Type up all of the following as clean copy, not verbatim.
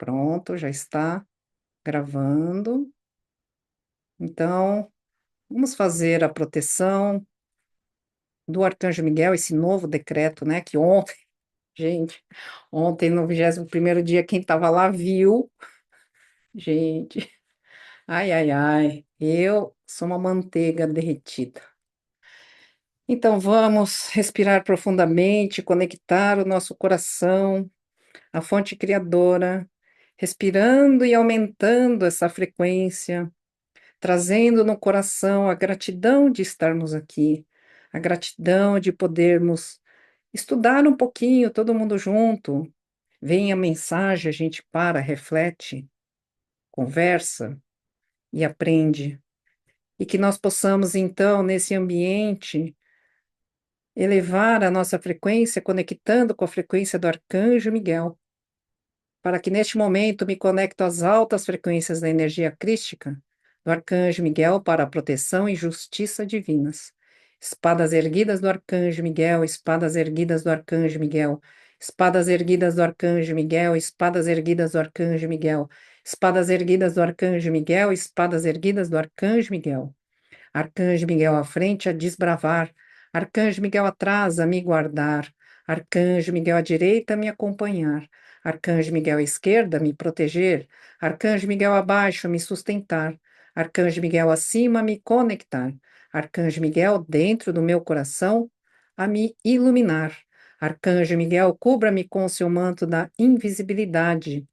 Pronto, já está gravando. Então, vamos fazer a proteção do Arcanjo Miguel, esse novo decreto, né? Que ontem, gente, ontem no 21º dia, quem estava lá viu, gente, ai, ai, ai, eu sou uma manteiga derretida. Então, vamos respirar profundamente, conectar o nosso coração à fonte criadora, respirando e aumentando essa frequência, trazendo no coração a gratidão de estarmos aqui, a gratidão de podermos estudar um pouquinho, todo mundo junto. Vem a mensagem, a gente para, reflete, conversa e aprende. E que nós possamos, então, nesse ambiente, elevar a nossa frequência, conectando com a frequência do Arcanjo Miguel, para que neste momento me conecto às altas frequências da energia crística do Arcanjo Miguel para a proteção e justiça divinas. Espadas erguidas do Arcanjo Miguel, espadas erguidas do Arcanjo Miguel, espadas erguidas do Arcanjo Miguel, espadas erguidas do Arcanjo Miguel, espadas erguidas do Arcanjo Miguel, espadas erguidas do Arcanjo Miguel. Arcanjo Miguel à frente a desbravar, Arcanjo Miguel atrás a me guardar, Arcanjo Miguel à direita a me acompanhar, Arcanjo Miguel à esquerda a me proteger, Arcanjo Miguel abaixo a me sustentar, Arcanjo Miguel acima a me conectar, Arcanjo Miguel dentro do meu coração a me iluminar. Arcanjo Miguel, cubra-me com o seu manto da invisibilidade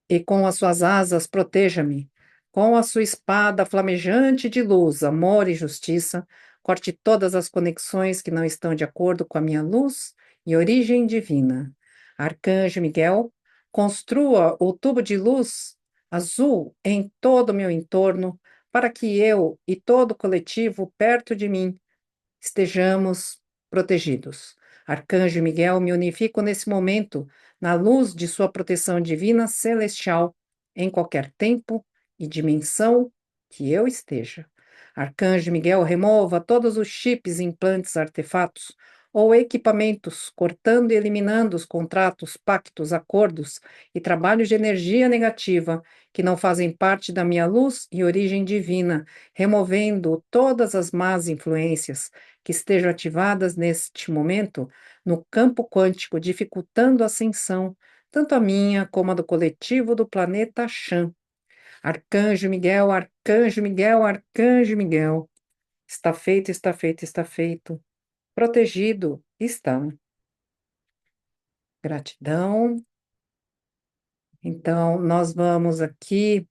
e com as suas asas proteja-me. Com a sua espada flamejante de luz, amor e justiça, corte todas as conexões que não estão de acordo com a minha luz e origem divina. Arcanjo Miguel, construa o tubo de luz azul em todo o meu entorno, para que eu e todo o coletivo perto de mim estejamos protegidos. Arcanjo Miguel, me unifico nesse momento na luz de sua proteção divina celestial, em qualquer tempo e dimensão que eu esteja. Arcanjo Miguel, remova todos os chips, implantes, artefatos ou equipamentos, cortando e eliminando os contratos, pactos, acordos e trabalhos de energia negativa que não fazem parte da minha luz e origem divina, removendo todas as más influências que estejam ativadas neste momento no campo quântico, dificultando a ascensão, tanto a minha como a do coletivo do planeta Chan. Arcanjo Miguel, Arcanjo Miguel, Arcanjo Miguel. Está feito, está feito, está feito. Protegido está. Gratidão. Então, nós vamos aqui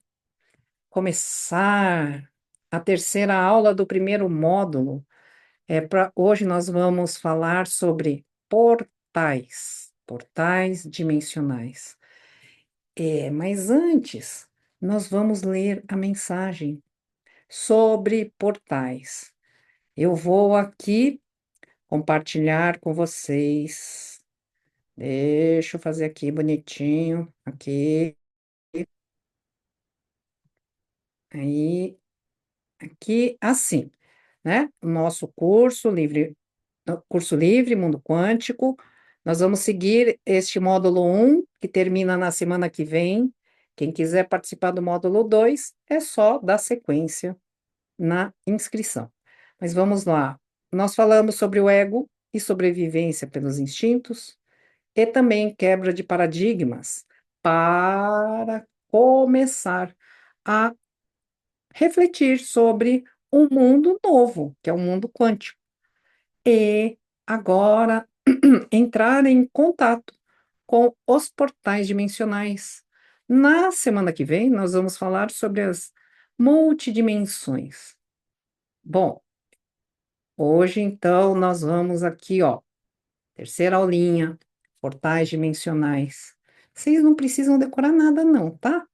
começar a terceira aula do primeiro módulo. Hoje nós vamos falar sobre portais, portais dimensionais. Mas antes, nós vamos ler a mensagem sobre portais. Eu vou aqui compartilhar com vocês. Deixa eu fazer aqui bonitinho, aqui, aí, aqui, assim, né? O nosso curso livre, Mundo Quântico. Nós vamos seguir este módulo 1, que termina na semana que vem. Quem quiser participar do módulo 2, é só dar sequência na inscrição. Mas vamos lá. Nós falamos sobre o ego e sobrevivência pelos instintos, e também quebra de paradigmas, para começar a refletir sobre um mundo novo, que é o mundo quântico. E agora entrar em contato com os portais dimensionais. Na semana que vem, nós vamos falar sobre as multidimensões. Bom, hoje então nós vamos aqui, ó, terceira aulinha, portais dimensionais. Vocês não precisam decorar nada, não, tá?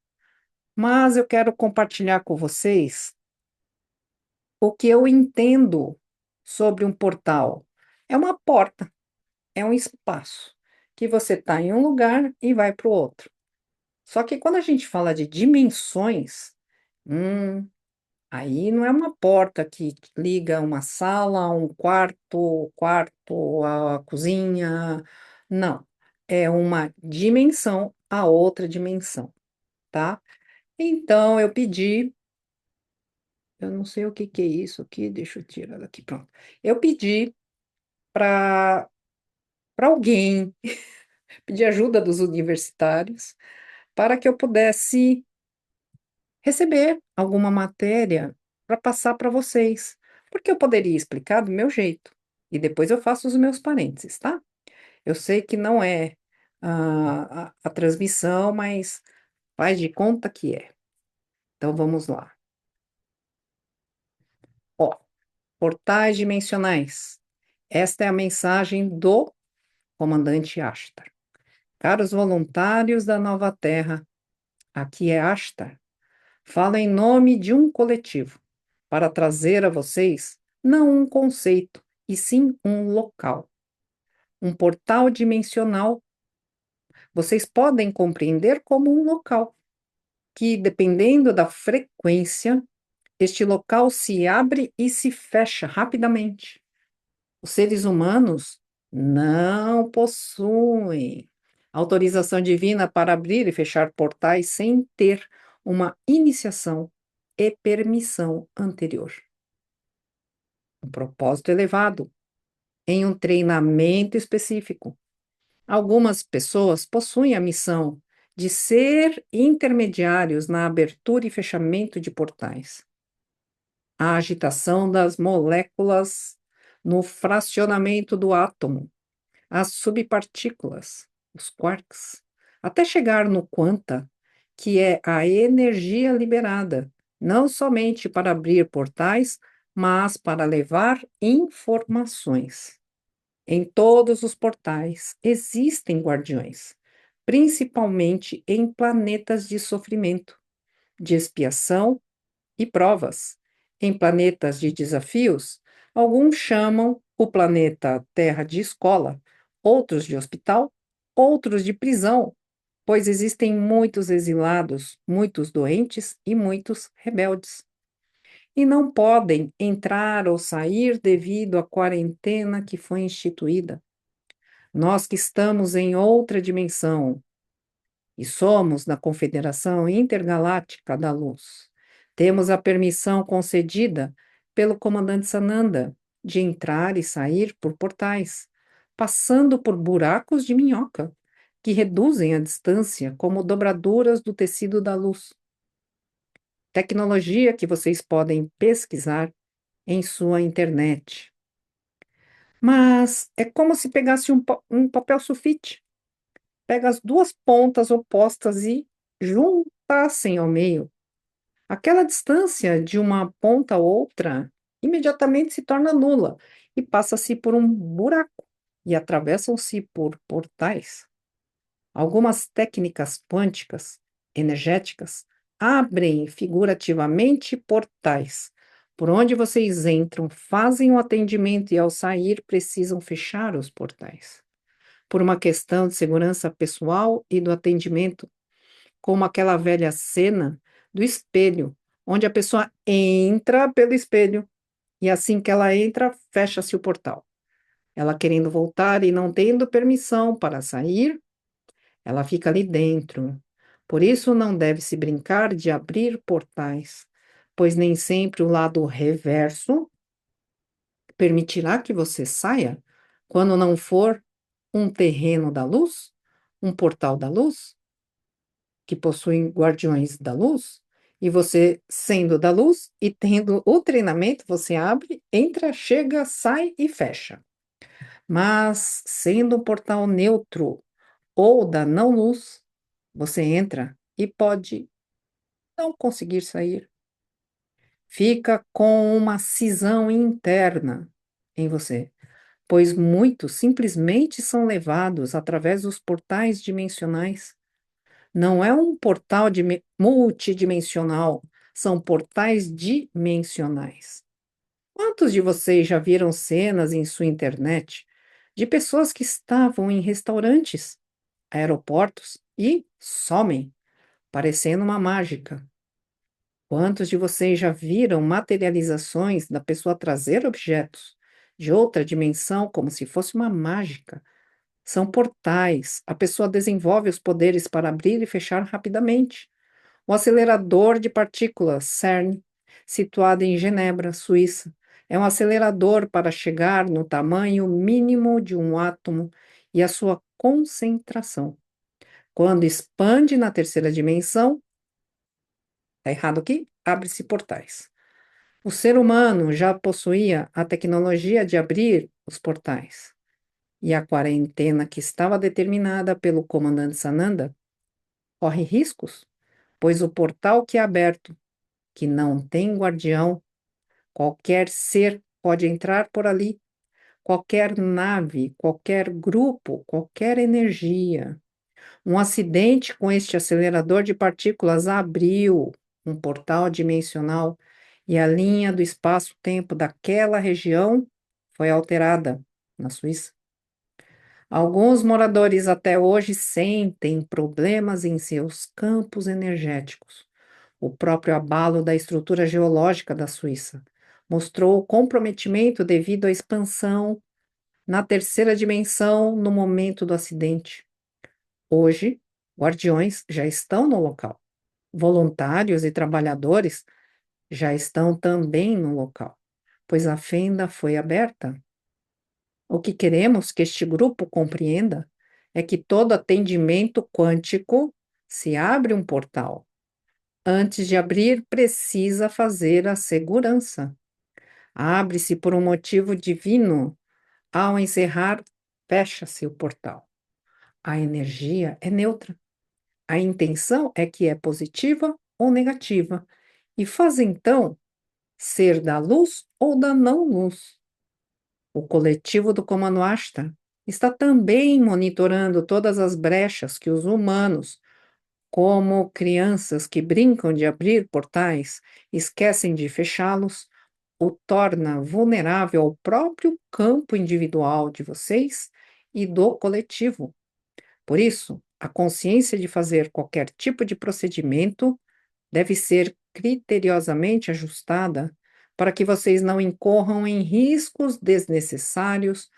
Mas eu quero compartilhar com vocês o que eu entendo sobre um portal. É uma porta. É um espaço que você está em um lugar e vai para o outro. Só que quando a gente fala de dimensões, aí não é uma porta que liga uma sala, um quarto, a cozinha. Não. é uma dimensão a outra dimensão, tá? Então, eu não sei o que que é isso aqui, deixa eu tirar daqui, pronto. Eu pedi para alguém, pedi ajuda dos universitários, para que eu pudesse receber alguma matéria para passar para vocês, porque eu poderia explicar do meu jeito, e depois eu faço os meus parênteses, tá? Eu sei que não é a transmissão, mas faz de conta que é. Então vamos lá. Ó, portais dimensionais. Esta é a mensagem do comandante Ashtar. Caros voluntários da Nova Terra, aqui é Ashtar. Falo em nome de um coletivo, para trazer a vocês não um conceito, e sim um local, um portal dimensional. Vocês podem compreender como um local, que, dependendo da frequência, este local se abre e se fecha rapidamente. Os seres humanos não possuem autorização divina para abrir e fechar portais sem ter uma iniciação e permissão anterior. Um propósito elevado, em um treinamento específico. Algumas pessoas possuem a missão de ser intermediários na abertura e fechamento de portais. A agitação das moléculas no fracionamento do átomo, as subpartículas, os quarks, até chegar no quanta, que é a energia liberada, não somente para abrir portais, mas para levar informações. Em todos os portais existem guardiões, principalmente em planetas de sofrimento, de expiação e provas. Em planetas de desafios, alguns chamam o planeta Terra de escola, outros de hospital, outros de prisão, pois existem muitos exilados, muitos doentes e muitos rebeldes. E não podem entrar ou sair devido à quarentena que foi instituída. Nós que estamos em outra dimensão, e somos da Confederação Intergaláctica da Luz. Temos a permissão concedida pelo comandante Sananda de entrar e sair por portais, passando por buracos de minhoca, que reduzem a distância como dobraduras do tecido da luz. Tecnologia que vocês podem pesquisar em sua internet. Mas é como se pegasse um papel sulfite, pega as duas pontas opostas e juntassem ao meio. Aquela distância de uma ponta a outra imediatamente se torna nula e passa-se por um buraco e atravessam-se por portais. Algumas técnicas quânticas, energéticas, abrem figurativamente portais, por onde vocês entram, fazem o atendimento e, ao sair, precisam fechar os portais por uma questão de segurança pessoal e do atendimento, como aquela velha cena do espelho, onde a pessoa entra pelo espelho e assim que ela entra, fecha-se o portal. Ela querendo voltar e não tendo permissão para sair, ela fica ali dentro. Por isso não deve se brincar de abrir portais, pois nem sempre o lado reverso permitirá que você saia quando não for um terreno da luz, um portal da luz, que possui guardiões da luz, e você, sendo da luz e tendo o treinamento, você abre, entra, chega, sai e fecha. Mas, sendo um portal neutro ou da não-luz, você entra e pode não conseguir sair. Fica com uma cisão interna em você, pois muitos simplesmente são levados através dos portais dimensionais. Não é um portal multidimensional, são portais dimensionais. Quantos de vocês já viram cenas em sua internet de pessoas que estavam em restaurantes, aeroportos e somem, parecendo uma mágica? Quantos de vocês já viram materializações da pessoa trazer objetos de outra dimensão como se fosse uma mágica, São portais. A pessoa desenvolve os poderes para abrir e fechar rapidamente. O acelerador de partículas, CERN, situado em Genebra, Suíça, é um acelerador para chegar no tamanho mínimo de um átomo e a sua concentração. Quando expande na terceira dimensão, está errado aqui, abre-se portais. O ser humano já possuía a tecnologia de abrir os portais. E a quarentena que estava determinada pelo comandante Sananda corre riscos, pois o portal que é aberto, que não tem guardião, qualquer ser pode entrar por ali, qualquer nave, qualquer grupo, qualquer energia. Um acidente com este acelerador de partículas abriu um portal dimensional e a linha do espaço-tempo daquela região foi alterada na Suíça. Alguns moradores até hoje sentem problemas em seus campos energéticos. O próprio abalo da estrutura geológica da Suíça mostrou comprometimento devido à expansão na terceira dimensão no momento do acidente. Hoje, guardiões já estão no local. Voluntários e trabalhadores já estão também no local, pois a fenda foi aberta. O que queremos que este grupo compreenda é que todo atendimento quântico se abre um portal. Antes de abrir, precisa fazer a segurança. Abre-se por um motivo divino. Ao encerrar, fecha-se o portal. A energia é neutra. A intenção é que é positiva ou negativa, e faz então ser da luz ou da não luz. O coletivo do Comando Ashtar está também monitorando todas as brechas que os humanos, como crianças que brincam de abrir portais, esquecem de fechá-los, o torna vulnerável ao próprio campo individual de vocês e do coletivo. Por isso, a consciência de fazer qualquer tipo de procedimento deve ser criteriosamente ajustada para que vocês não incorram em riscos desnecessários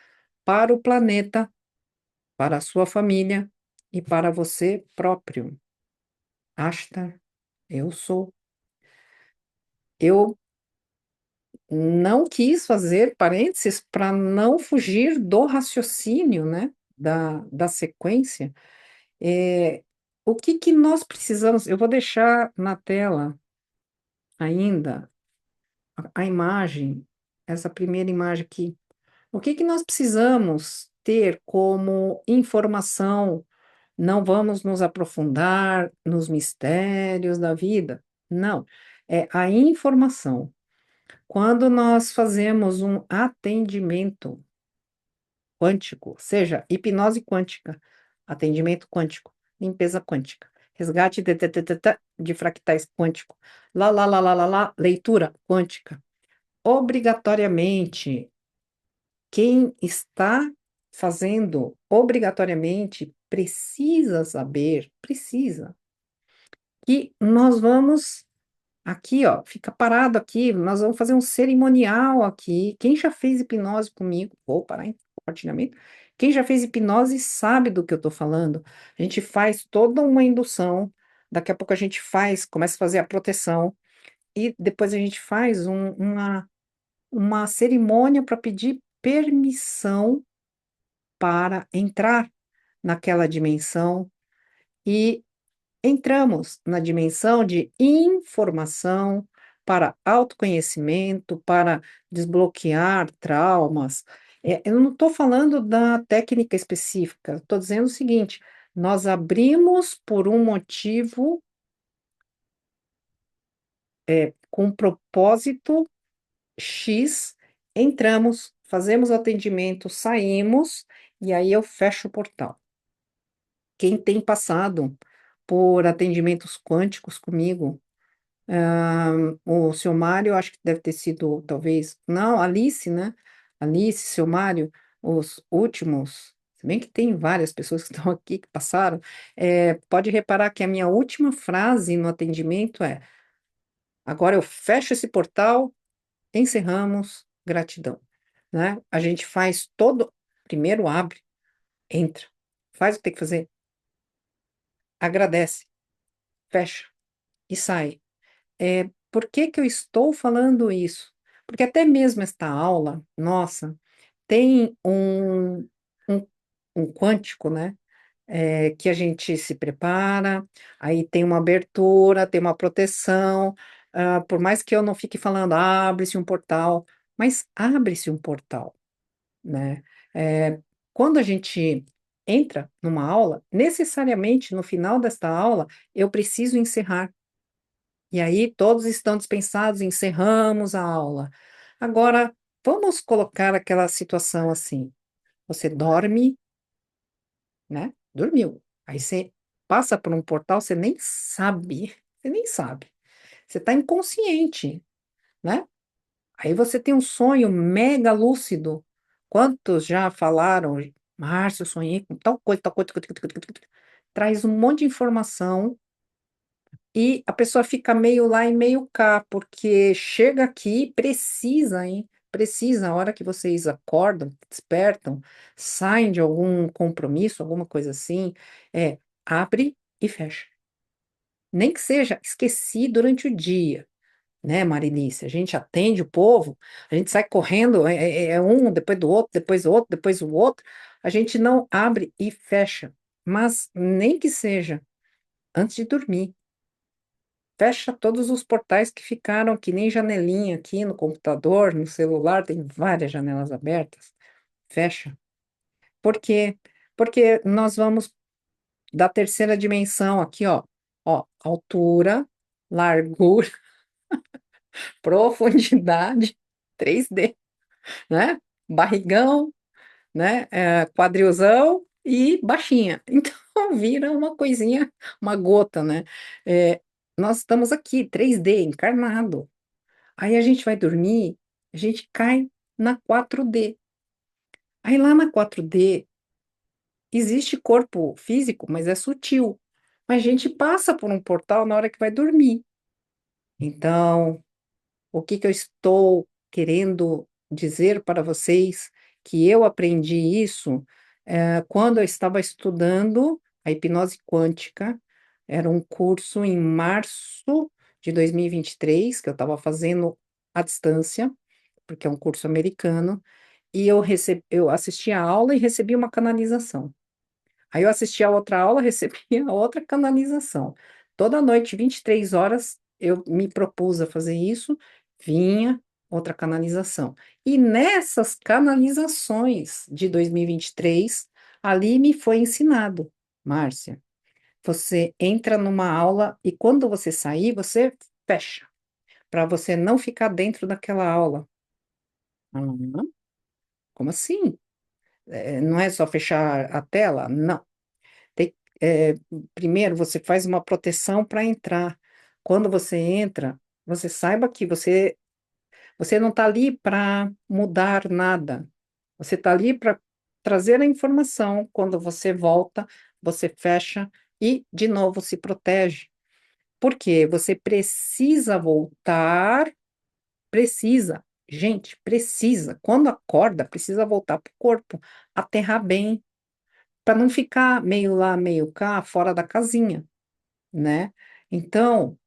para o planeta, para a sua família e para você próprio. Asta, eu sou. Eu não quis fazer parênteses para não fugir do raciocínio, né? Da sequência. É, o que que nós precisamos? Eu vou deixar na tela ainda a imagem, essa primeira imagem aqui. O que que nós precisamos ter como informação? Não vamos nos aprofundar nos mistérios da vida. Não, é a informação. Quando nós fazemos um atendimento quântico, seja hipnose quântica, atendimento quântico, limpeza quântica, resgate de fractais quântico, leitura quântica, obrigatoriamente, quem está fazendo obrigatoriamente precisa saber, precisa, que nós vamos aqui, ó, fica parado aqui, nós vamos fazer um cerimonial aqui. Quem já fez hipnose comigo, vou parar em compartilhamento. Quem já fez hipnose sabe do que eu estou falando. A gente faz toda uma indução, daqui a pouco a gente faz, começa a fazer a proteção, e depois a gente faz uma cerimônia para pedir permissão para entrar naquela dimensão e entramos na dimensão de informação para autoconhecimento, para desbloquear traumas. Eu não estou falando da técnica específica, estou dizendo o seguinte: nós abrimos por um motivo, com propósito X, entramos, fazemos o atendimento, saímos, e aí eu fecho o portal. Quem tem passado por atendimentos quânticos comigo, o seu Mário, acho que deve ter sido, talvez, não, Alice, né? Alice, seu Mário, os últimos, se bem que tem várias pessoas que estão aqui que passaram, pode reparar que a minha última frase no atendimento é: agora eu fecho esse portal, encerramos, gratidão, né? A gente faz todo, primeiro abre, entra, faz o que tem que fazer, agradece, fecha e sai. Por que que eu estou falando isso? Porque até mesmo esta aula, nossa, tem um, um quântico, né? Que a gente se prepara, aí tem uma abertura, tem uma proteção, por mais que eu não fique falando, abre-se um portal, mas abre-se um portal, né? É, quando a gente entra numa aula, necessariamente no final desta aula, eu preciso encerrar. E aí todos estão dispensados, encerramos a aula. Agora, vamos colocar aquela situação assim: você dorme, né? Dormiu. Aí você passa por um portal, você nem sabe, você nem sabe. Você está inconsciente, né? Aí você tem um sonho mega lúcido. Quantos já falaram, Márcio, eu sonhei com tal coisa, tal coisa, tal coisa, tal coisa, tal coisa. Traz um monte de informação e a pessoa fica meio lá e meio cá, porque chega aqui, precisa, hein? Precisa, a hora que vocês acordam, despertam, saem de algum compromisso, alguma coisa assim, abre e fecha. Nem que seja esqueci durante o dia, né, Marilice? A gente atende o povo, a gente sai correndo, é um, depois do outro, depois do outro, depois do outro, a gente não abre e fecha, mas nem que seja antes de dormir. Fecha todos os portais que ficaram que nem janelinha aqui no computador, no celular, tem várias janelas abertas. Fecha. Por quê? Porque nós vamos da terceira dimensão aqui, ó. Ó, altura, largura, profundidade, 3D, né? Barrigão, né? Quadrilzão e baixinha. Então vira uma coisinha, uma gota, né? É, nós estamos aqui, 3D, encarnado. Aí a gente vai dormir, a gente cai na 4D. Aí lá na 4D existe corpo físico, mas é sutil. Mas a gente passa por um portal na hora que vai dormir. Então, o que que eu estou querendo dizer para vocês que eu aprendi isso quando eu estava estudando a hipnose quântica. Era um curso em março de 2023 que eu estava fazendo à distância, porque é um curso americano, e eu assisti a aula e recebi uma canalização. Aí eu assisti a outra aula, recebi a outra canalização. Toda noite, 23 horas, eu me propus a fazer isso, vinha outra canalização. E nessas canalizações de 2023, ali me foi ensinado, Márcia, você entra numa aula e quando você sair, você fecha, para você não ficar dentro daquela aula. Ah, como assim? Não é só fechar a tela? Não. Tem, é, primeiro, você faz uma proteção para entrar. Quando você entra, você saiba que você não está ali para mudar nada. Você está ali para trazer a informação. Quando você volta, você fecha e, de novo, se protege. Por quê? Você precisa voltar, precisa. Gente, precisa. Quando acorda, precisa voltar para o corpo, aterrar bem, para não ficar meio lá, meio cá, fora da casinha, né? Então,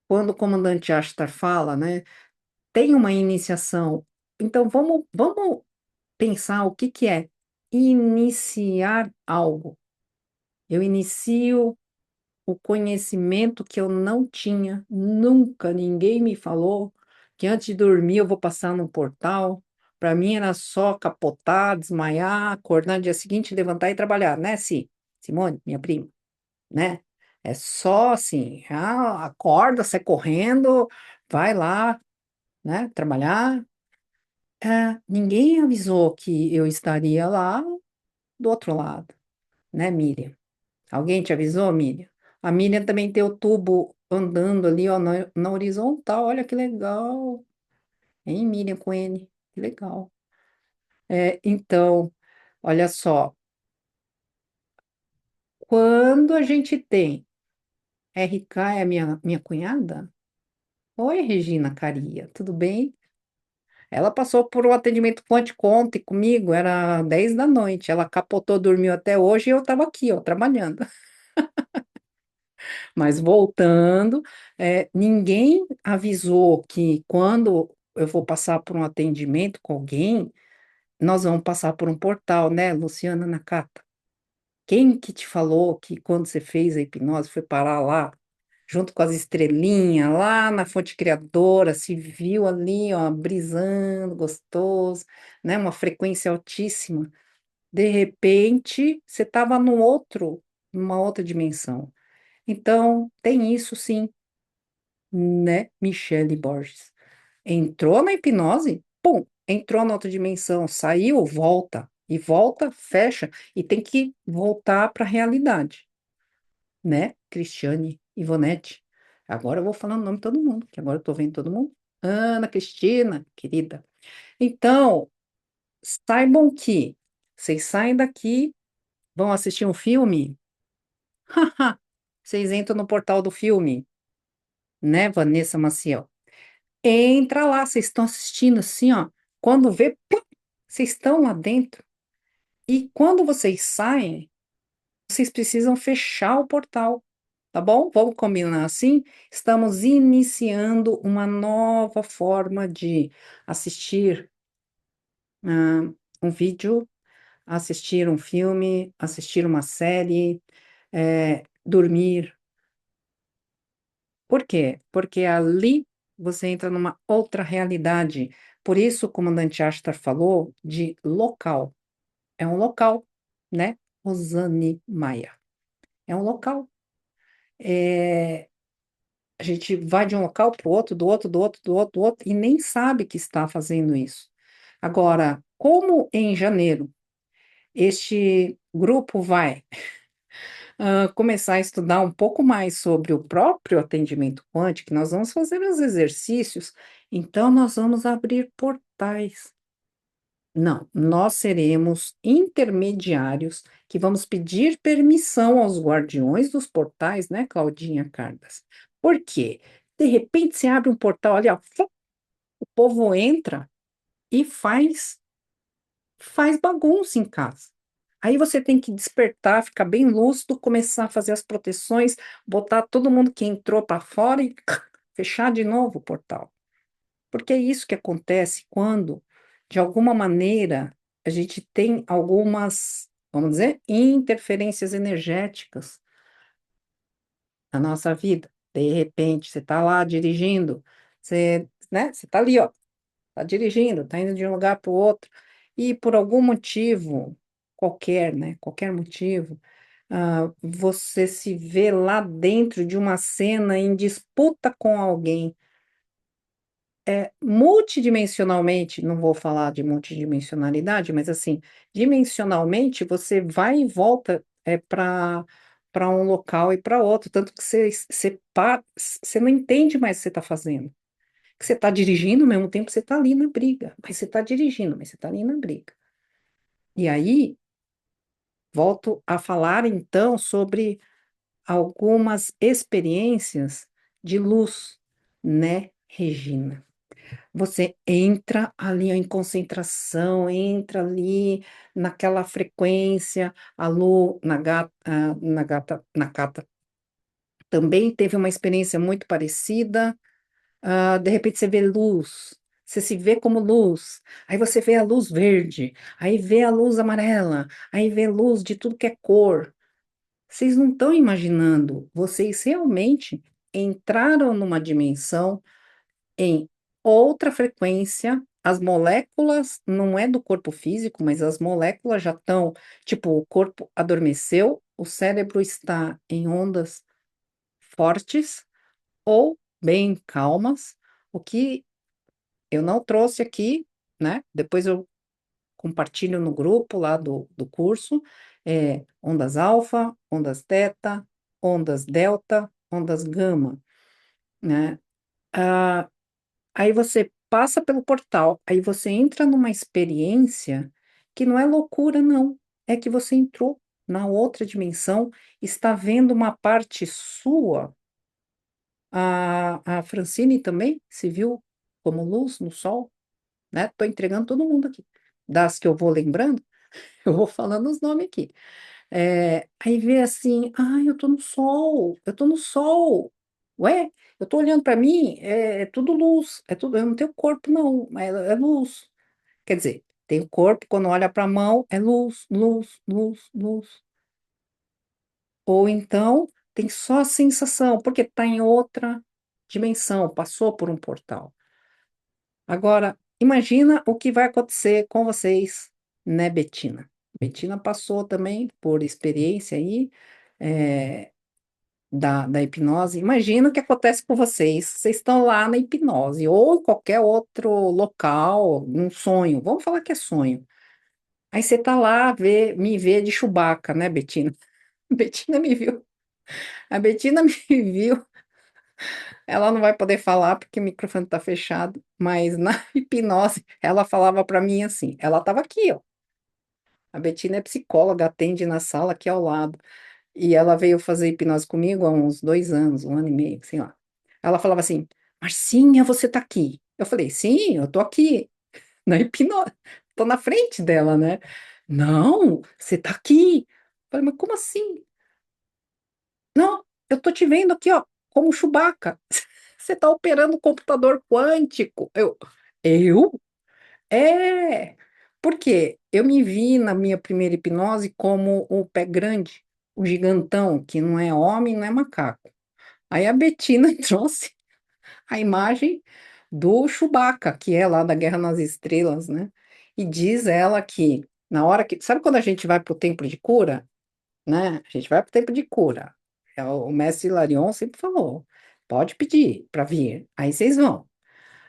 quando o comandante Ashtar fala, né, tem uma iniciação. Então, vamos pensar o que que é iniciar algo. Eu inicio o conhecimento que eu não tinha, nunca ninguém me falou que antes de dormir eu vou passar num portal. Para mim era só capotar, desmaiar, acordar no dia seguinte, levantar e trabalhar, né, Simone, minha prima, né? É só assim, acorda, sai correndo, vai lá, né, trabalhar. Ninguém avisou que eu estaria lá do outro lado, né, Miriam? Alguém te avisou, Miriam? A Miriam também tem o tubo andando ali, ó, na horizontal. Olha que legal. Hein, Miriam com N? Que legal. Então, olha só. Quando a gente tem RK é a minha cunhada? Oi, Regina Caria, tudo bem? Ela passou por um atendimento quântico ontem comigo, era 10 da noite. Ela capotou, dormiu até hoje e eu estava aqui, ó, trabalhando. Mas voltando, ninguém avisou que quando eu vou passar por um atendimento com alguém, nós vamos passar por um portal, né, Luciana Nakata? Quem que te falou que quando você fez a hipnose foi parar lá, junto com as estrelinhas, lá na fonte criadora, se viu ali, ó, brisando, gostoso, né, uma frequência altíssima. De repente, você estava numa outra dimensão. Então, tem isso sim, né, Michele Borges? Entrou na hipnose, pum, entrou na outra dimensão, saiu, volta, e volta, fecha, e tem que voltar para a realidade, né? Cristiane Ivonete. Agora eu vou falando o nome de todo mundo, que agora eu tô vendo todo mundo. Ana Cristina, querida. Então, saibam que vocês saem daqui, vão assistir um filme, vocês entram no portal do filme, né, Vanessa Maciel? Entra lá, vocês estão assistindo assim, ó. Quando vê, plum, vocês estão lá dentro. E quando vocês saem, vocês precisam fechar o portal, tá bom? Vamos combinar assim? Estamos iniciando uma nova forma de assistir um vídeo, assistir um filme, assistir uma série, dormir. Por quê? Porque ali você entra numa outra realidade. Por isso, o comandante Ashtar falou de local. É um local, né? Rosane Maia. É um local. É, a gente vai de um local para o outro, do outro, do outro, do outro, do outro, e nem sabe que está fazendo isso. Agora, como em janeiro este grupo vai começar a estudar um pouco mais sobre o próprio atendimento quântico, nós vamos fazer os exercícios, então nós vamos abrir portais. Não, nós seremos intermediários que vamos pedir permissão aos guardiões dos portais, né, Claudinha Cardas? Por quê? De repente você abre um portal ali, ó, o povo entra e faz bagunça em casa. Aí você tem que despertar, ficar bem lúcido, começar a fazer as proteções, botar todo mundo que entrou para fora e fechar de novo o portal. Porque é isso que acontece quando, de alguma maneira, a gente tem algumas, vamos dizer, interferências energéticas na nossa vida. De repente, você está lá dirigindo, né, você está ali, ó, está dirigindo, está indo de um lugar para o outro, e por algum motivo, qualquer, né, qualquer motivo, você se vê lá dentro de uma cena em disputa com alguém multidimensionalmente, não vou falar de multidimensionalidade, mas assim, dimensionalmente você vai e volta para um local e para outro, tanto que você não entende mais o que você está fazendo. Que você está dirigindo, ao mesmo tempo você está ali na briga, mas você está dirigindo, mas você está ali na briga. E aí, volto a falar então sobre algumas experiências de luz, né, Regina? Você entra ali em concentração, entra ali naquela frequência. A Lu Nakata também teve uma experiência muito parecida. De repente você vê luz, você se vê como luz, aí você vê a luz verde, aí vê a luz amarela, aí vê luz de tudo que é cor. Vocês não estão imaginando, vocês realmente entraram numa dimensão em outra frequência, as moléculas não é do corpo físico, mas as moléculas já estão, tipo, o corpo adormeceu, o cérebro está em ondas fortes ou bem calmas, o que eu não trouxe aqui, né? Depois eu compartilho no grupo lá do curso, ondas alfa, ondas teta, ondas delta, ondas gama, né? Ah, Aí você passa pelo portal, aí você entra numa experiência que não é loucura, não. É que você entrou na outra dimensão, está vendo uma parte sua. A Francine também se viu como luz no sol. né? Tô entregando todo mundo aqui. Das que eu vou lembrando, eu vou falando os nomes aqui. Aí vê assim, ai, eu tô no sol, eu tô no sol. Ué, eu tô olhando para mim, é tudo luz, é tudo, eu não tenho corpo não, é luz. Quer dizer, tem o corpo, quando olha para a mão, é luz, luz, luz, luz. Ou então tem só a sensação, porque está em outra dimensão, passou por um portal. Agora, imagina o que vai acontecer com vocês, né, Betina? Betina passou também por experiência aí, é, da hipnose. Imagina o que acontece com vocês. Vocês estão lá na hipnose, ou em qualquer outro local, num sonho. Vamos falar que é sonho. Aí você tá lá, me vê de Chewbacca, né, Betina? Betina me viu. A Betina me viu. Ela não vai poder falar porque o microfone tá fechado, mas na hipnose ela falava para mim assim. Ela tava aqui, ó. A Betina é psicóloga, atende na sala aqui ao lado. E ela veio fazer hipnose comigo há uns 2 anos, um ano e meio, sei lá. Ela falava assim: Marcinha, você tá aqui? Eu falei: sim, eu tô aqui, na hipnose. Tô na frente dela, né? Não, você tá aqui. Eu falei: mas como assim? Não, eu tô te vendo aqui, ó, como Chewbacca. Você tá operando o computador quântico. Eu? É. Por quê? Eu me vi na minha primeira hipnose como o pé grande, o gigantão, que não é homem, não é macaco. Aí a Betina trouxe a imagem do Chewbacca, que é lá da Guerra nas Estrelas, né? E diz ela que na hora que. Sabe quando a gente vai para o templo de cura? Né? A gente vai para o tempo de cura. O mestre Hilarion sempre falou: pode pedir para vir, aí vocês vão.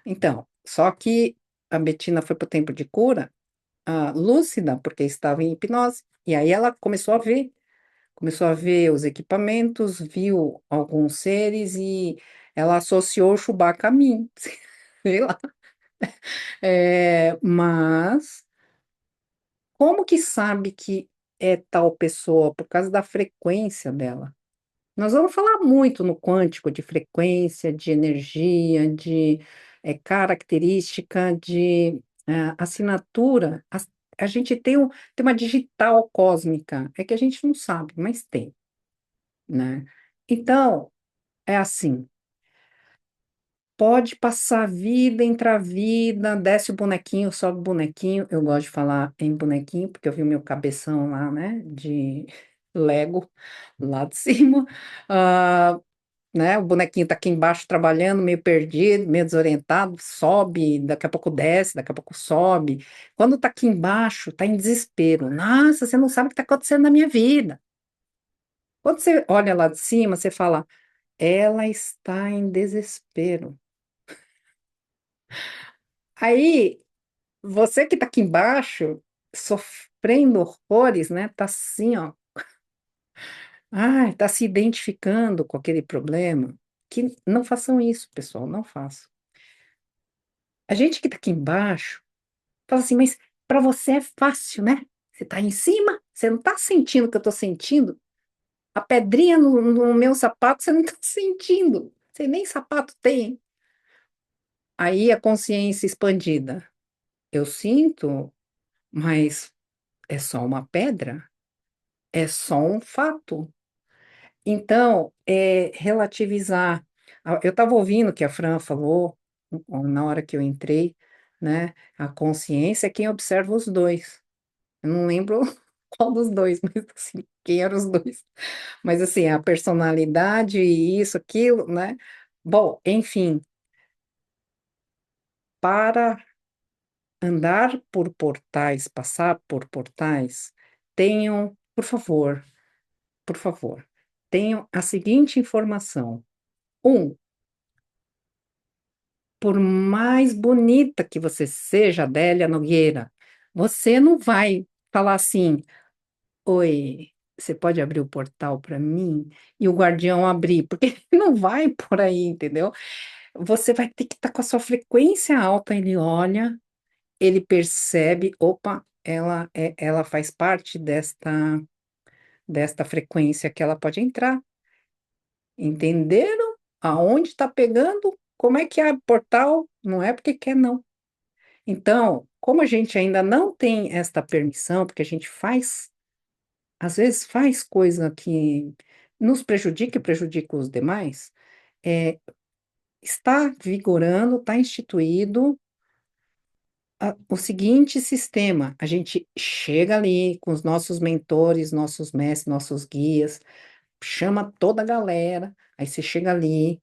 Então, só que a Betina foi para o tempo de cura, lúcida, porque estava em hipnose, e aí ela começou a ver os equipamentos, viu alguns seres e ela associou o Chewbacca a mim, sei lá. Mas como que sabe que é tal pessoa? Por causa da frequência dela. Nós vamos falar muito no quântico de frequência, de energia, de característica, de assinatura. A gente tem uma digital cósmica, é que a gente não sabe, mas tem, né? Então, é assim, pode passar vida, entrar vida, desce o bonequinho, sobe o bonequinho. Eu gosto de falar em bonequinho, porque eu vi o meu cabeção lá, né, de Lego, lá de cima. Ah, né? O bonequinho tá aqui embaixo trabalhando, meio perdido, meio desorientado, sobe, daqui a pouco desce, daqui a pouco sobe. Quando tá aqui embaixo, tá em desespero. Nossa, você não sabe o que tá acontecendo na minha vida. Quando você olha lá de cima, você fala, ela está em desespero. Aí, você que tá aqui embaixo, sofrendo horrores, né? Tá assim, ó. Tá se identificando com aquele problema. Que não façam isso, pessoal, não façam. A gente que tá aqui embaixo, fala assim, mas para você é fácil, né? Você tá em cima, você não tá sentindo o que eu tô sentindo. A pedrinha no meu sapato, você não tá sentindo. Você nem sapato tem. Aí a consciência expandida. Eu sinto, mas é só uma pedra, é só um fato. Então, é relativizar. Eu estava ouvindo o que a Fran falou na hora que eu entrei, né? A consciência é quem observa os dois. Eu não lembro qual dos dois, mas assim, quem eram os dois. Mas assim, a personalidade e isso, aquilo, né? Bom, enfim, para andar por portais, passar por portais, tenham, por favor, tenham a seguinte informação. Um, por mais bonita que você seja, Adélia Nogueira, você não vai falar assim. Oi, você pode abrir o portal para mim? E o guardião abrir, porque não vai por aí, entendeu? Você vai ter que estar com a sua frequência alta. Ele olha, ele percebe, opa, ela faz parte desta frequência que ela pode entrar. Entenderam? Aonde está pegando? Como é que abre o portal? Não é porque quer, não. Então, como a gente ainda não tem esta permissão, porque a gente faz, às vezes faz coisa que nos prejudica e prejudica os demais, é, está vigorando, está instituído o seguinte sistema: a gente chega ali com os nossos mentores, nossos mestres, nossos guias, chama toda a galera, aí você chega ali,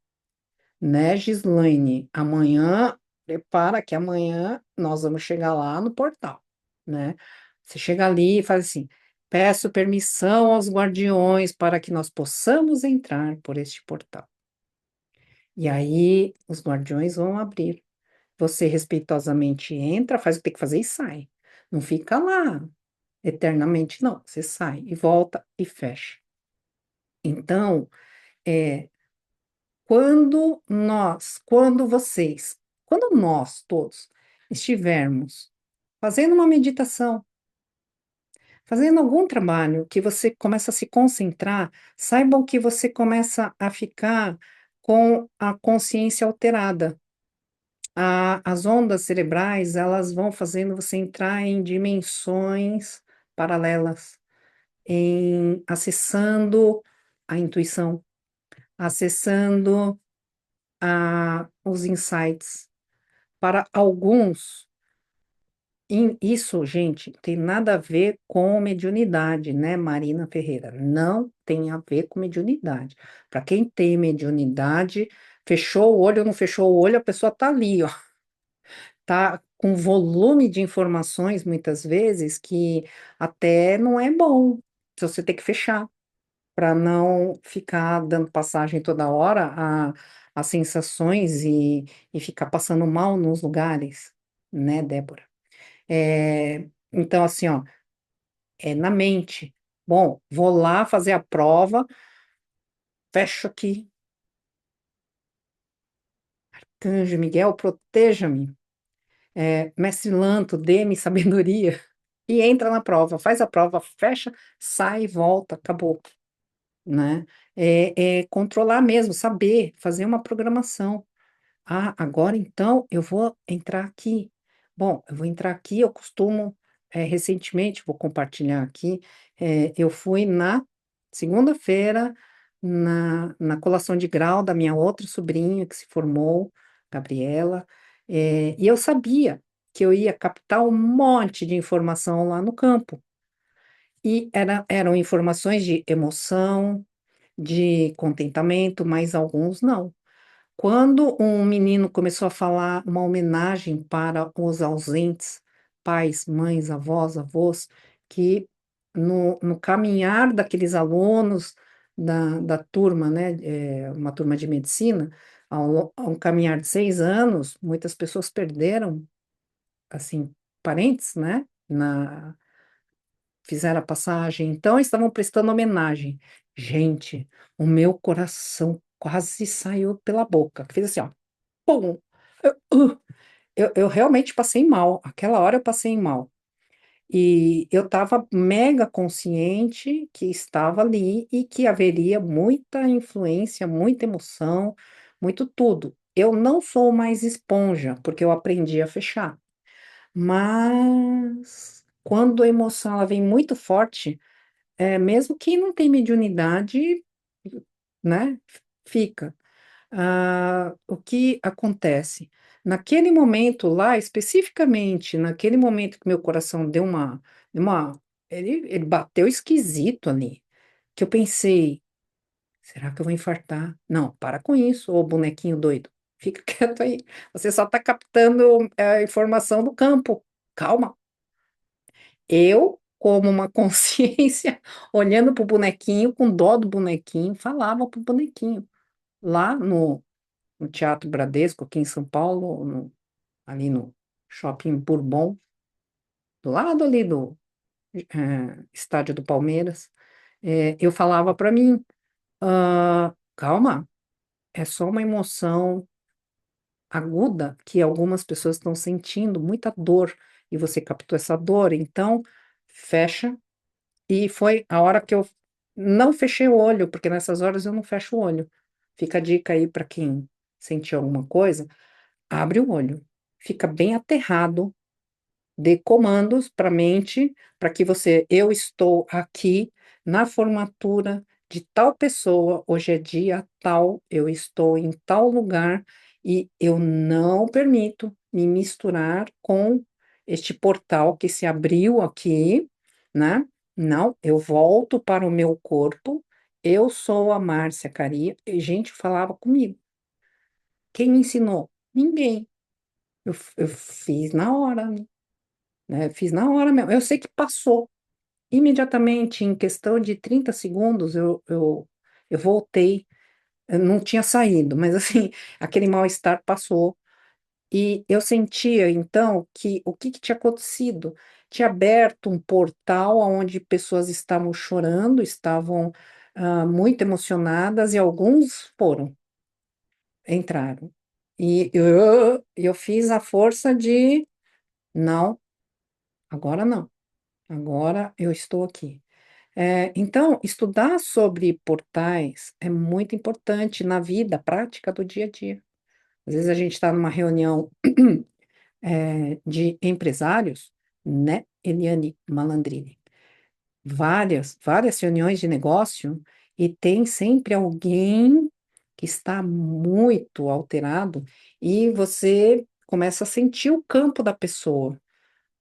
né, Gislaine? Amanhã, prepara que amanhã nós vamos chegar lá no portal, né? Você chega ali e faz assim: peço permissão aos guardiões para que nós possamos entrar por este portal. E aí os guardiões vão abrir. Você respeitosamente entra, faz o que tem que fazer e sai. Não fica lá eternamente, não. Você sai e volta e fecha. Então, é, quando nós todos estivermos fazendo uma meditação, fazendo algum trabalho que você começa a se concentrar, saibam que você começa a ficar com a consciência alterada. As ondas cerebrais, elas vão fazendo você entrar em dimensões paralelas, em acessando a intuição, acessando os insights. Para alguns, isso, gente, tem nada a ver com mediunidade, né, Marina Ferreira? Não tem a ver com mediunidade. Para quem tem mediunidade, fechou o olho ou não fechou o olho, a pessoa está ali, ó, tá com volume de informações, muitas vezes, que até não é bom. Se você tem que fechar para não ficar dando passagem toda hora a sensações e ficar passando mal nos lugares, né, Débora? Então, assim, ó, é na mente. Bom, vou lá fazer a prova, fecho aqui. Arcanjo Miguel, proteja-me. Mestre Lanto, dê-me sabedoria. E entra na prova, faz a prova, fecha, sai, volta, acabou, né? É controlar mesmo, saber, fazer uma programação. Ah, agora então eu vou entrar aqui. Bom, eu vou entrar aqui, eu costumo, recentemente, vou compartilhar aqui, eu fui na segunda-feira na colação de grau da minha outra sobrinha que se formou, Gabriela, e eu sabia que eu ia captar um monte de informação lá no campo. E eram informações de emoção, de contentamento, mas alguns não. Quando um menino começou a falar uma homenagem para os ausentes, pais, mães, avós, avós, que no caminhar daqueles alunos da turma, né, uma turma de medicina, ao caminhar de 6 anos, muitas pessoas perderam, assim, parentes, né, fizeram a passagem, então estavam prestando homenagem. Gente, o meu coração quase saiu pela boca. Fiz assim, ó. Pum! Eu realmente passei mal. Aquela hora eu passei mal. E eu estava mega consciente que estava ali e que haveria muita influência, muita emoção, muito tudo. Eu não sou mais esponja, porque eu aprendi a fechar. Mas quando a emoção ela vem muito forte, mesmo quem não tem mediunidade, né, fica. O que acontece? Naquele momento lá, especificamente, naquele momento que meu coração deu uma, ele bateu esquisito ali, que eu pensei, será que eu vou infartar? Não, para com isso, ô bonequinho doido. Fica quieto aí. Você só está captando a informação do campo. Calma. Eu, como uma consciência, olhando para o bonequinho, com dó do bonequinho, falava para o bonequinho. Lá no Teatro Bradesco, aqui em São Paulo, ali no Shopping Bourbon, do lado ali do estádio do Palmeiras, eu falava para mim, calma, é só uma emoção aguda que algumas pessoas estão sentindo, muita dor, e você captou essa dor, então fecha. E foi a hora que eu não fechei o olho, porque nessas horas eu não fecho o olho. Fica a dica aí para quem sentiu alguma coisa, abre o olho, fica bem aterrado, dê comandos para a mente, para que eu estou aqui na formatura de tal pessoa, hoje é dia tal, eu estou em tal lugar e eu não permito me misturar com este portal que se abriu aqui, né? Não, eu volto para o meu corpo, eu sou a Márcia Caria, e gente falava comigo. Quem me ensinou? Ninguém. Eu fiz na hora, né? Fiz na hora mesmo. Eu sei que passou. Imediatamente, em questão de 30 segundos, eu voltei. Eu não tinha saído, mas assim, aquele mal-estar passou. E eu sentia, então, que o que tinha acontecido? Tinha aberto um portal onde pessoas estavam chorando, estavam muito emocionadas, e alguns entraram. E eu fiz a força de, não, agora não, agora eu estou aqui. Então, estudar sobre portais é muito importante na vida prática do dia a dia. Às vezes a gente está numa reunião de empresários, né, Eliane Malandrini? Várias reuniões de negócio e tem sempre alguém que está muito alterado e você começa a sentir o campo da pessoa.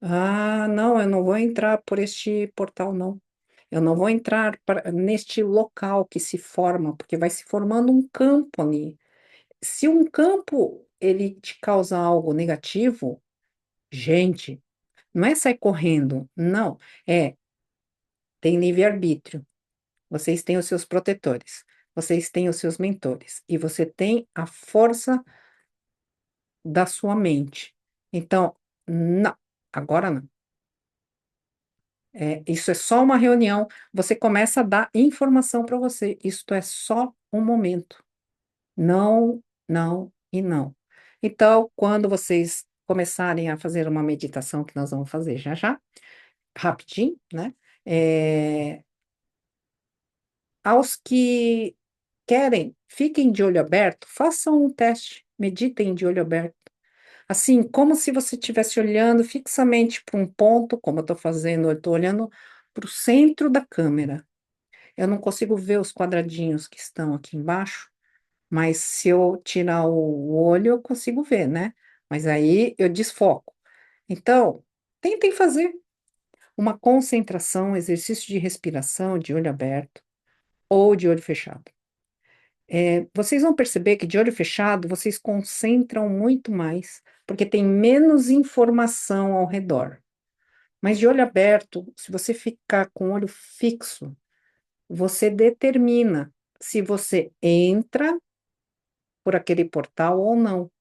Ah, não, eu não vou entrar por este portal, não. Eu não vou entrar neste local que se forma, porque vai se formando um campo ali. Se um campo ele te causa algo negativo, gente, não é sair correndo, não. É, tem livre-arbítrio. Vocês têm os seus protetores, vocês têm os seus mentores, e você tem a força da sua mente. Então, não, agora não. Isso é só uma reunião, você começa a dar informação para você. Isto é só um momento. Não, não e não. Então, quando vocês começarem a fazer uma meditação, que nós vamos fazer já já, rapidinho, né? É, aos que querem, fiquem de olho aberto, façam um teste, meditem de olho aberto. Assim, como se você estivesse olhando fixamente para um ponto, como eu estou fazendo, eu estou olhando para o centro da câmera. Eu não consigo ver os quadradinhos que estão aqui embaixo, mas se eu tirar o olho, eu consigo ver, né? Mas aí eu desfoco. Então, tentem fazer uma concentração, exercício de respiração de olho aberto ou de olho fechado. Vocês vão perceber que de olho fechado vocês concentram muito mais, porque tem menos informação ao redor. Mas de olho aberto, se você ficar com o olho fixo, você determina se você entra por aquele portal ou não.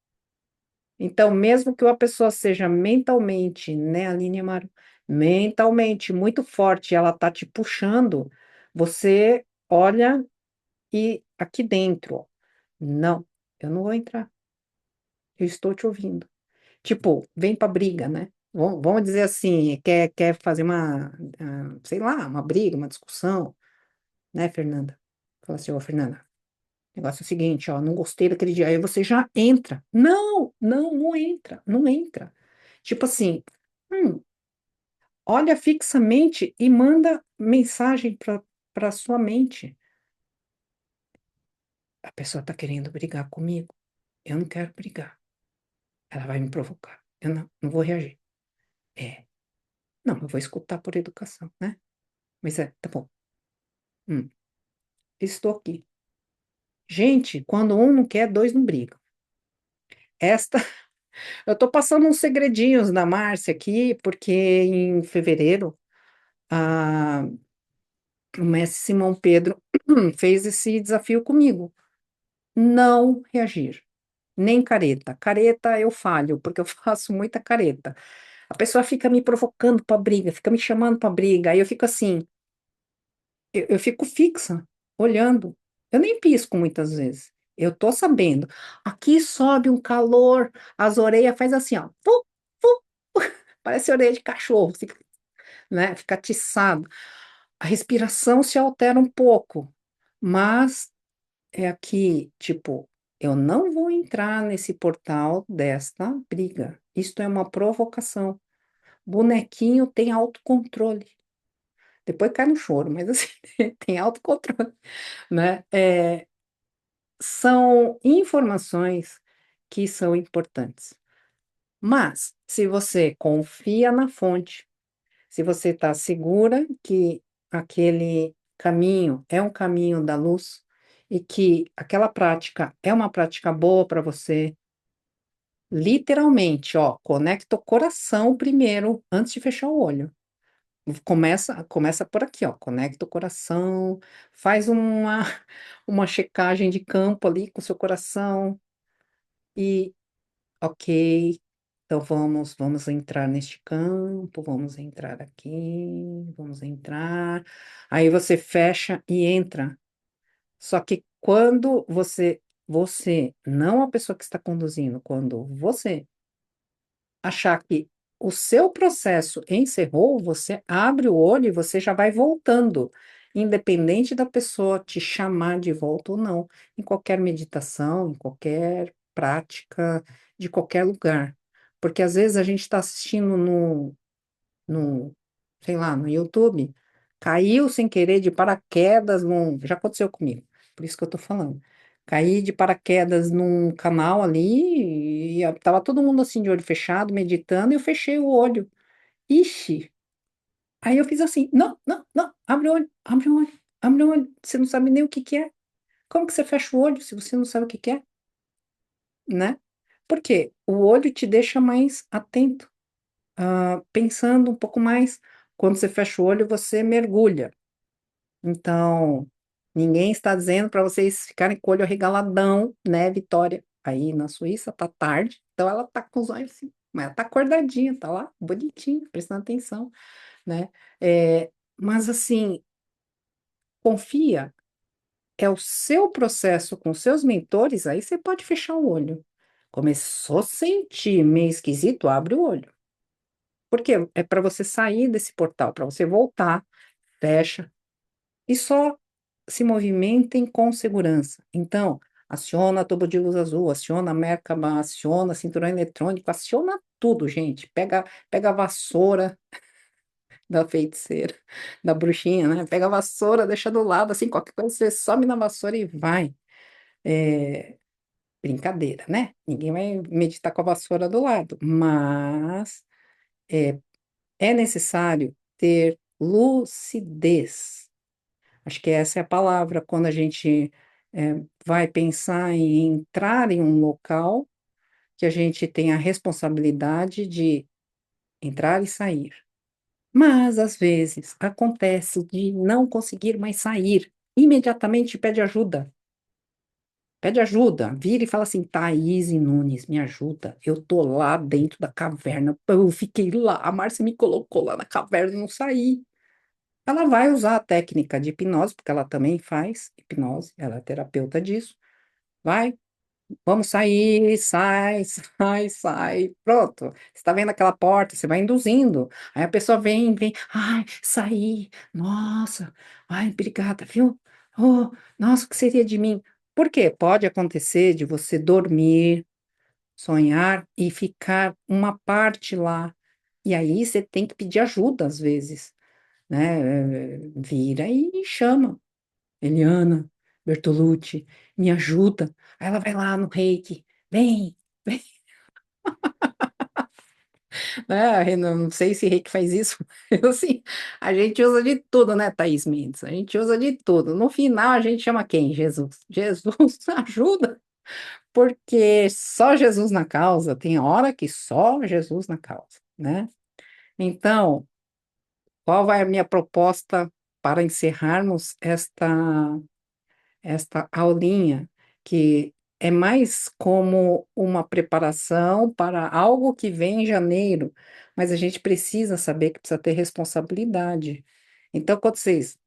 Então, mesmo que uma pessoa seja mentalmente, né, Aline Amaro, mentalmente muito forte, ela tá te puxando, você olha e aqui dentro, ó, não, eu não vou entrar, eu estou te ouvindo. Tipo, vem pra briga, né? Vamos dizer assim, quer fazer sei lá, uma briga, uma discussão, né, Fernanda? Fala assim, ô, Fernanda, o negócio é o seguinte, ó, não gostei daquele dia. Aí você já entra. Não, não, não entra, não entra. Tipo assim, hum, olha fixamente e manda mensagem para sua mente. A pessoa está querendo brigar comigo. Eu não quero brigar. Ela vai me provocar. Eu não vou reagir. É, não, eu vou escutar por educação, né? Mas tá bom. Hum, estou aqui. Gente, quando um não quer, dois não brigam. Esta Eu tô passando uns segredinhos da Márcia aqui, porque em fevereiro o mestre Simão Pedro fez esse desafio comigo. Não reagir, nem careta. Careta eu falho, porque eu faço muita careta. A pessoa fica me provocando para briga, fica me chamando para briga, aí eu fico assim, eu fico fixa, olhando. Eu nem pisco muitas vezes. Eu tô sabendo. Aqui sobe um calor, as orelhas faz assim, ó. Parece orelha de cachorro, fica, né? Fica atiçado. A respiração se altera um pouco, mas é aqui, tipo, eu não vou entrar nesse portal desta briga. Isto é uma provocação. Bonequinho tem autocontrole. Depois cai no choro, mas assim, tem autocontrole, né? São informações que são importantes. Mas, se você confia na fonte, se você está segura que aquele caminho é um caminho da luz e que aquela prática é uma prática boa para você, literalmente, ó, conecta o coração primeiro, antes de fechar o olho. Começa por aqui, ó, conecta o coração, faz uma checagem de campo ali com o seu coração e, ok, então vamos entrar neste campo, vamos entrar aqui, vamos entrar. Aí você fecha e entra. Só que quando você, não a pessoa que está conduzindo, quando você achar que o seu processo encerrou, você abre o olho e você já vai voltando, independente da pessoa te chamar de volta ou não, em qualquer meditação, em qualquer prática, de qualquer lugar. Porque às vezes a gente está assistindo no, sei lá, no YouTube, caiu sem querer de paraquedas já aconteceu comigo, por isso que eu tô falando. Caí de paraquedas num canal ali e tava todo mundo assim de olho fechado, meditando, e eu fechei o olho. Ixi! Aí eu fiz assim: não, não, não, abre o olho, abre o olho, abre o olho. Você não sabe nem o que que é. Como que você fecha o olho se você não sabe o que que é, né? Porque o olho te deixa mais atento, pensando um pouco mais. Quando você fecha o olho, você mergulha. Então, ninguém está dizendo para vocês ficarem com o olho arregaladão, né, Vitória? Aí na Suíça tá tarde, então ela tá com os olhos assim, mas ela tá acordadinha, tá lá, bonitinha, prestando atenção, né? Mas assim, confia, é o seu processo com seus mentores, aí você pode fechar o olho. Começou a sentir meio esquisito, abre o olho. Porque é para você sair desse portal, para você voltar, fecha, e só se movimentem com segurança. Então, aciona tubo de luz azul, aciona a Merkaba, aciona cinturão eletrônico, aciona tudo, gente. Pega a vassoura da feiticeira, da bruxinha, né? Pega a vassoura, deixa do lado, assim, qualquer coisa, você sobe na vassoura e vai. É, brincadeira, né? Ninguém vai meditar com a vassoura do lado, mas é, é necessário ter lucidez. Acho que essa é a palavra quando a gente vai pensar em entrar em um local que a gente tem a responsabilidade de entrar e sair. Mas, às vezes, acontece de não conseguir mais sair. Imediatamente pede ajuda. Pede ajuda. Vira e fala assim: Thaís Nunes, me ajuda. Eu tô lá dentro da caverna. Eu fiquei lá. A Márcia me colocou lá na caverna e não saí. Ela vai usar a técnica de hipnose, porque ela também faz hipnose, ela é terapeuta disso. Vai, vamos sair, sai, sai, sai. Pronto. Você está vendo aquela porta, você vai induzindo. Aí a pessoa vem, ai, saí, nossa, ai, obrigada, viu? Oh, nossa, o que seria de mim? Por quê? Pode acontecer de você dormir, sonhar e ficar uma parte lá. E aí você tem que pedir ajuda às vezes, né? Vira e chama. Eliana Bertolucci, me ajuda. Aí ela vai lá no Reiki, vem, vem, né? Eu não sei se Reiki faz isso, mas assim, a gente usa de tudo, né, Thaís Mendes? A gente usa de tudo. No final, a gente chama quem? Jesus. Jesus ajuda, porque só Jesus na causa, tem hora que só Jesus na causa, né? Então, qual vai a minha proposta para encerrarmos esta aulinha, que é mais como uma preparação para algo que vem em janeiro, mas a gente precisa saber que precisa ter responsabilidade. Então, quando vocês,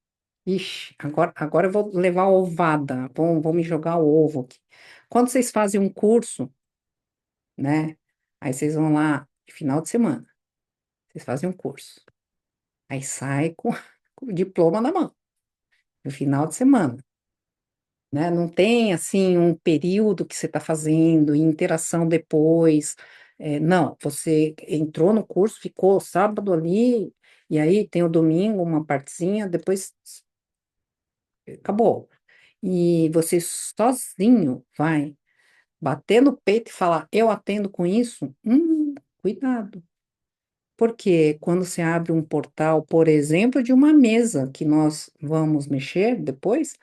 ixi, agora eu vou levar a ovada, vão me jogar o ovo aqui. Quando vocês fazem um curso, né? Aí vocês vão lá de final de semana, vocês fazem um curso, aí sai com o diploma na mão, no final de semana. Né? Não tem assim um período que você está fazendo e interação depois. Não, você entrou no curso, ficou sábado ali, e aí tem o domingo, uma partezinha, depois acabou. E você sozinho vai bater no peito e falar, eu atendo com isso? Cuidado. Porque quando você abre um portal, por exemplo, de uma mesa que nós vamos mexer depois,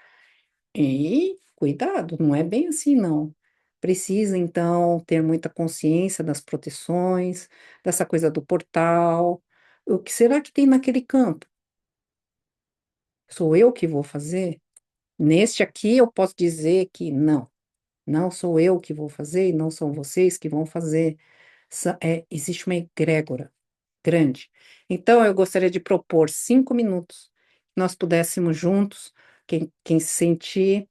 e cuidado, não é bem assim, não. Precisa, então, ter muita consciência das proteções, dessa coisa do portal. O que será que tem naquele campo? Sou eu que vou fazer? Neste aqui, eu posso dizer que não, não sou eu que vou fazer e não são vocês que vão fazer. Existe uma egrégora grande. Então, eu gostaria de propor 5 minutos, que nós pudéssemos juntos, quem se sentir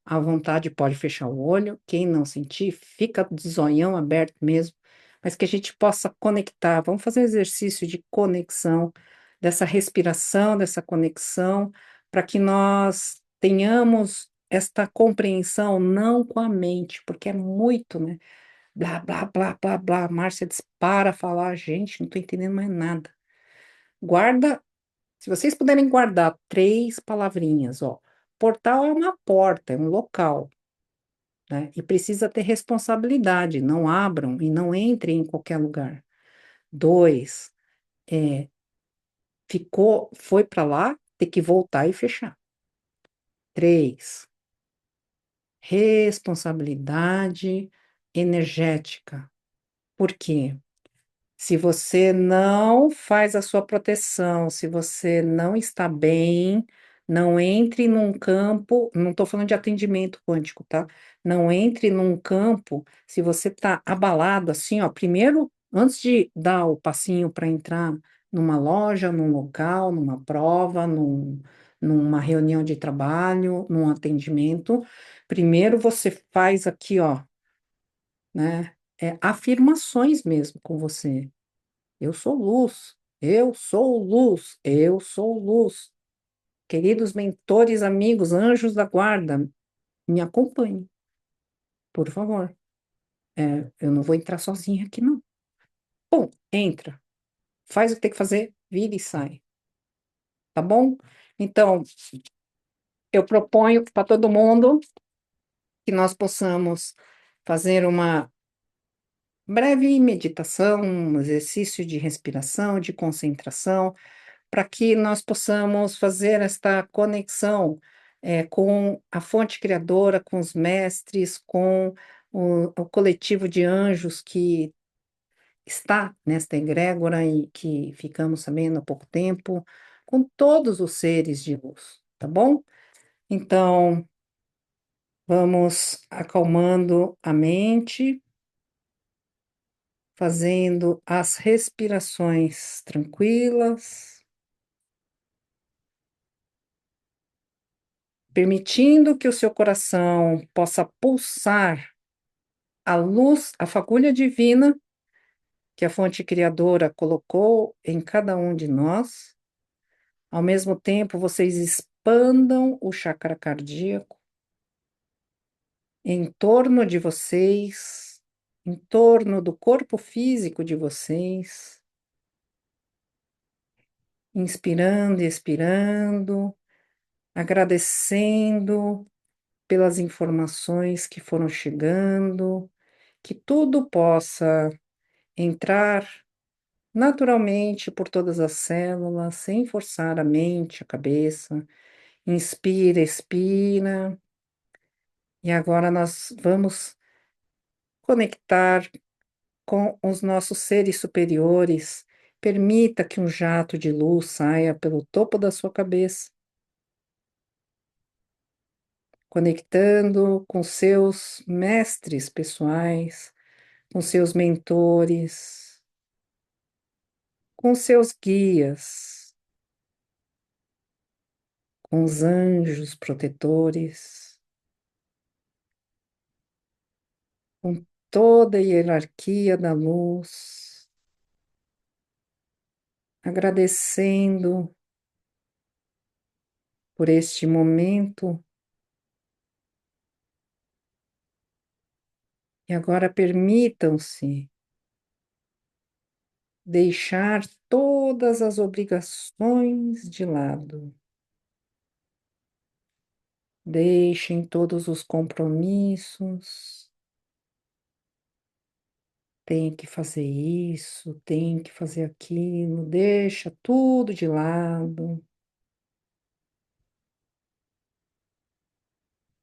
à vontade pode fechar o olho, quem não sentir, fica de zoião aberto mesmo, mas que a gente possa conectar. Vamos fazer um exercício de conexão, dessa respiração, dessa conexão, para que nós tenhamos esta compreensão não com a mente, porque é muito, né? Blá, blá, blá, blá, blá. Márcia dispara a falar, gente, não estou entendendo mais nada. Guarda, se vocês puderem guardar 3 palavrinhas, ó. Portal é uma porta, é um local, né? E precisa ter responsabilidade. Não abram e não entrem em qualquer lugar. 2, é, foi para lá, tem que voltar e fechar. 3, responsabilidade energética. Por quê? Se você não faz a sua proteção, se você não está bem, não entre num campo, não estou falando de atendimento quântico, tá? Não entre num campo, se você está abalado assim, ó, primeiro, antes de dar o passinho para entrar numa loja, num local, numa prova, numa reunião de trabalho, num atendimento, primeiro você faz aqui, ó, né? Afirmações mesmo com você. Eu sou luz, eu sou luz, eu sou luz. Queridos mentores, amigos, anjos da guarda, me acompanhem, por favor. Eu não vou entrar sozinha aqui, não. Bom, entra, faz o que tem que fazer, vira e sai, tá bom? Então, eu proponho para todo mundo que nós possamos fazer uma breve meditação, um exercício de respiração, de concentração, para que nós possamos fazer esta conexão com a fonte criadora, com os mestres, com o coletivo de anjos que está nesta egrégora e que ficamos sabendo há pouco tempo, com todos os seres de luz, tá bom? Então, vamos acalmando a mente, fazendo as respirações tranquilas, permitindo que o seu coração possa pulsar a luz, a fagulha divina que a fonte criadora colocou em cada um de nós. Ao mesmo tempo, vocês expandam o chakra cardíaco em torno de vocês, em torno do corpo físico de vocês, inspirando e expirando, agradecendo pelas informações que foram chegando, que tudo possa entrar naturalmente por todas as células, sem forçar a mente, a cabeça. Inspira, expira. E agora nós vamos conectar com os nossos seres superiores. Permita que um jato de luz saia pelo topo da sua cabeça, conectando com seus mestres pessoais, com seus mentores, com seus guias, com os anjos protetores, com toda a hierarquia da luz, agradecendo por este momento. E agora permitam-se deixar todas as obrigações de lado. Deixem todos os compromissos. Tem que fazer isso, tem que fazer aquilo. Deixa tudo de lado.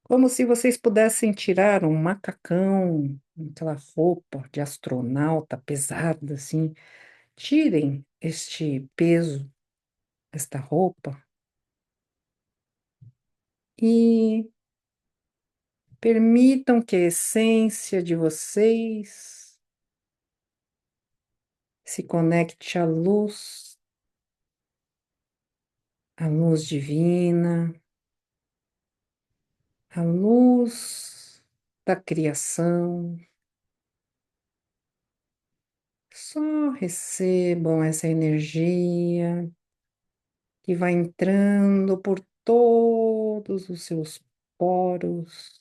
Como se vocês pudessem tirar um macacão, aquela roupa de astronauta pesada, assim. Tirem este peso, esta roupa, e permitam que a essência de vocês se conecte à luz divina, à luz da criação. Só recebam essa energia que vai entrando por todos os seus poros.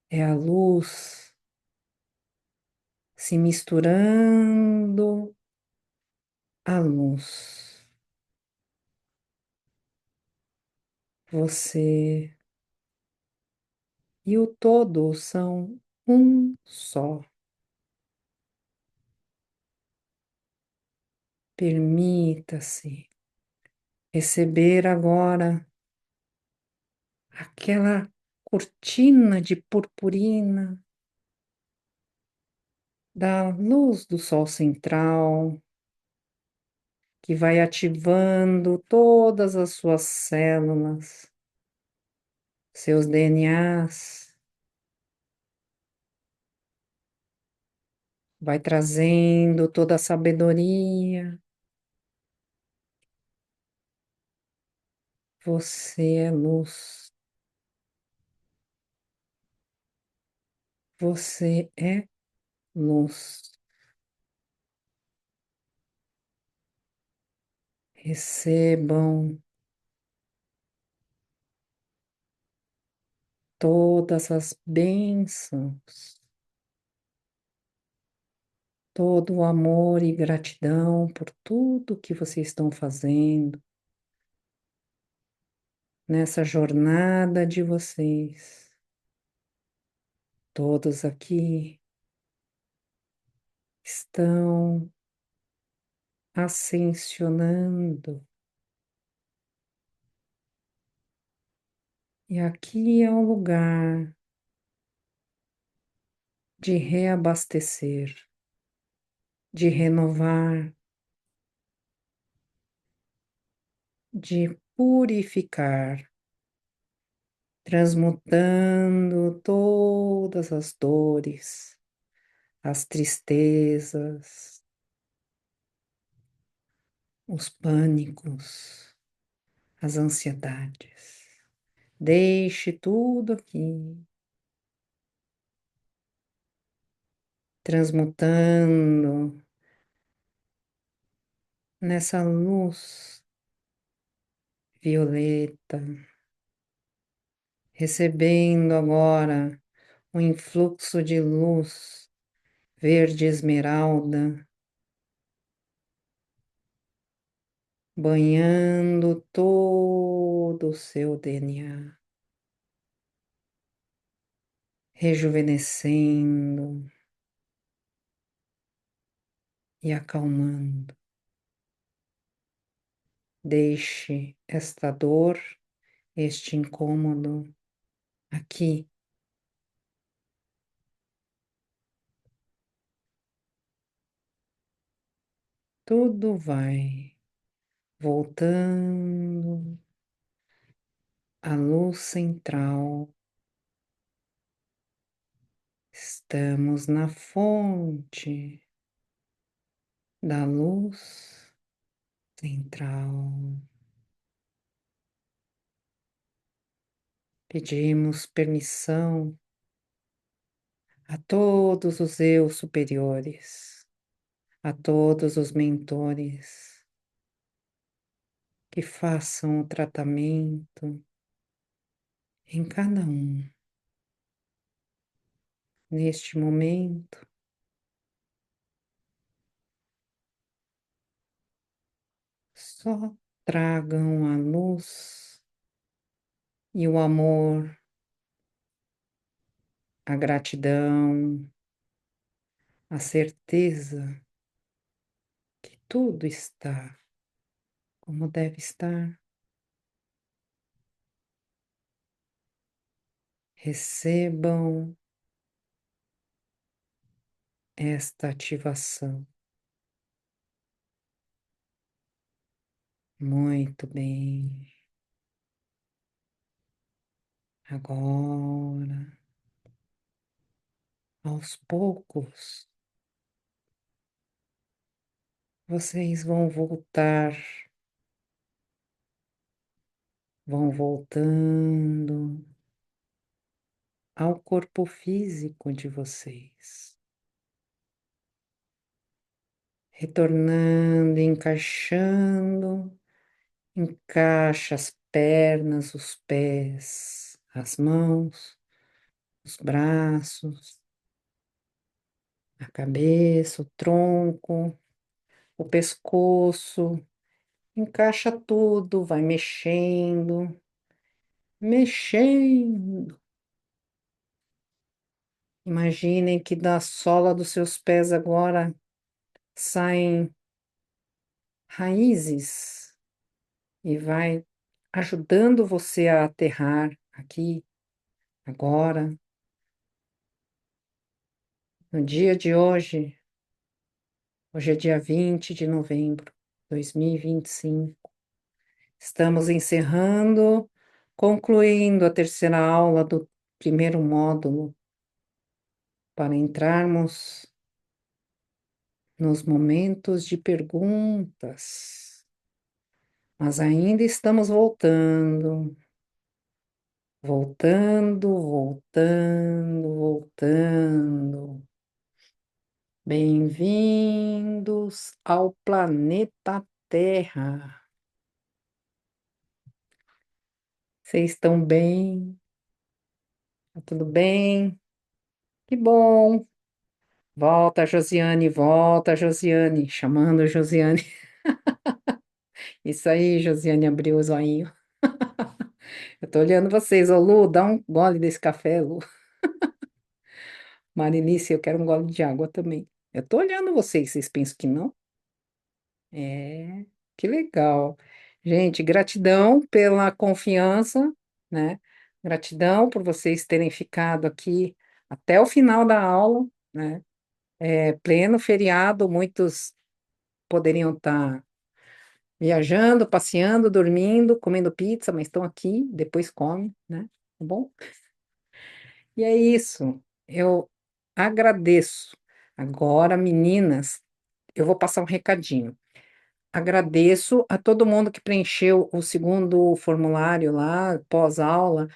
É a luz se misturando à luz. Você e o todo são um só. Permita-se receber agora aquela cortina de purpurina da luz do sol central, que vai ativando todas as suas células, seus DNAs, vai trazendo toda a sabedoria. Você é luz, você é luz. Recebam todas as bênçãos, todo o amor e gratidão por tudo que vocês estão fazendo nessa jornada de vocês. Todos aqui estão ascensionando, e aqui é um lugar de reabastecer, de renovar, de purificar, transmutando todas as dores, as tristezas, os pânicos, as ansiedades. Deixe tudo aqui, transmutando nessa luz violeta, recebendo agora um influxo de luz verde esmeralda, banhando todo o seu DNA, rejuvenescendo e acalmando. Deixe esta dor, este incômodo aqui. Tudo vai voltando à luz central. Estamos na fonte da luz central. Pedimos permissão a todos os eus superiores, a todos os mentores que façam o tratamento em cada um. Neste momento, só tragam a luz e o amor, a gratidão, a certeza que tudo está como deve estar. Recebam esta ativação. Muito bem. Agora, aos poucos, vocês vão voltando ao corpo físico de vocês, retornando, encaixando, encaixa as pernas, os pés, as mãos, os braços, a cabeça, o tronco, o pescoço, encaixa tudo, vai mexendo, mexendo. Imaginem que da sola dos seus pés agora saem raízes e vai ajudando você a aterrar aqui, agora, no dia de hoje. Hoje é dia 20 de novembro de 2025. Estamos encerrando, concluindo a terceira aula do primeiro módulo para entrarmos nos momentos de perguntas. Mas ainda estamos voltando, voltando, voltando, voltando. Bem-vindos ao planeta Terra. Vocês estão bem? Tá tudo bem? Que bom. Volta, Josiane, chamando a Josiane. Isso aí, Josiane abriu o zoinho. Eu tô olhando vocês, ô Lu, dá um gole desse café, Lu. Marinice, eu quero um gole de água também. Eu tô olhando vocês, vocês pensam que não? É, que legal. Gente, gratidão pela confiança, né? Gratidão por vocês terem ficado aqui até o final da aula, né? É pleno feriado, muitos poderiam estar viajando, passeando, dormindo, comendo pizza, mas estão aqui, depois comem, né? Tá bom? E é isso. Eu agradeço. Agora, meninas, eu vou passar um recadinho. Agradeço a todo mundo que preencheu o segundo formulário lá, pós-aula.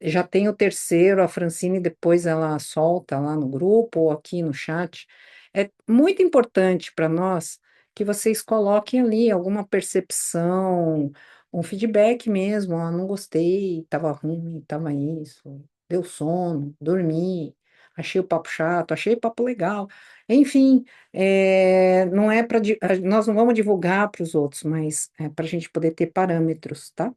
Já tem o terceiro, a Francine depois ela solta lá no grupo ou aqui no chat. É muito importante para nós que vocês coloquem ali alguma percepção, um feedback mesmo. Ó, não gostei, estava ruim, estava isso, deu sono, dormi, achei o papo chato, achei o papo legal. Enfim, não é para nós não vamos divulgar para os outros, mas é para a gente poder ter parâmetros, tá?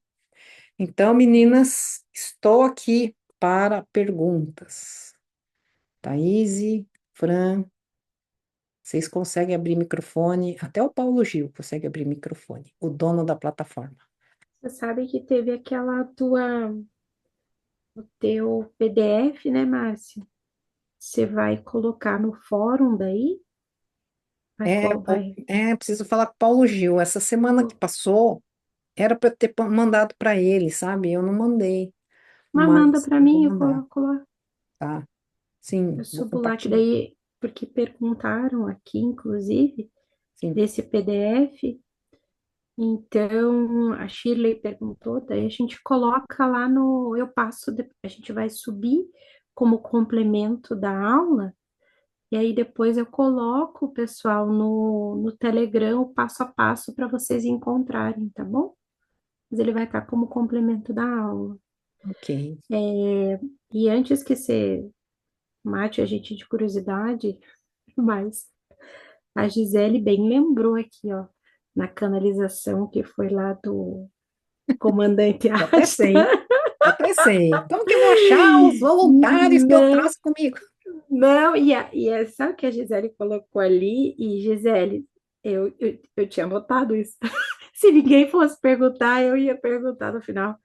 Então, meninas, estou aqui para perguntas. Thaís, Fran, vocês conseguem abrir microfone? Até o Paulo Gil consegue abrir microfone, o dono da plataforma. Você sabe que teve o teu PDF, né, Márcia? Você vai colocar no fórum daí? Vai. Preciso falar com o Paulo Gil. Essa semana que passou, era para eu ter mandado para ele, sabe? Eu não mandei, Mas manda mas para eu vou mim, eu mandar, coloco lá. tá? Eu Sim, vou subo lá, que compartilhar. daí, porque perguntaram aqui, inclusive, Sim, desse PDF. Então, a Shirley perguntou, daí a gente coloca lá no. A gente vai subir como complemento da aula. E aí depois eu coloco o pessoal no Telegram, o passo a passo para vocês encontrarem, tá bom? Mas ele vai estar como complemento da aula. ok. E antes que você mate a gente de curiosidade, mas a Gisele bem lembrou aqui, ó. na canalização que foi lá do comandante Já até sei, Ashton. já até sei. Como que eu vou achar os voluntários que eu Não, trouxe comigo? não, sabe o que a Gisele colocou ali? E Gisele, eu tinha notado isso. Se ninguém fosse perguntar, eu ia perguntar no final,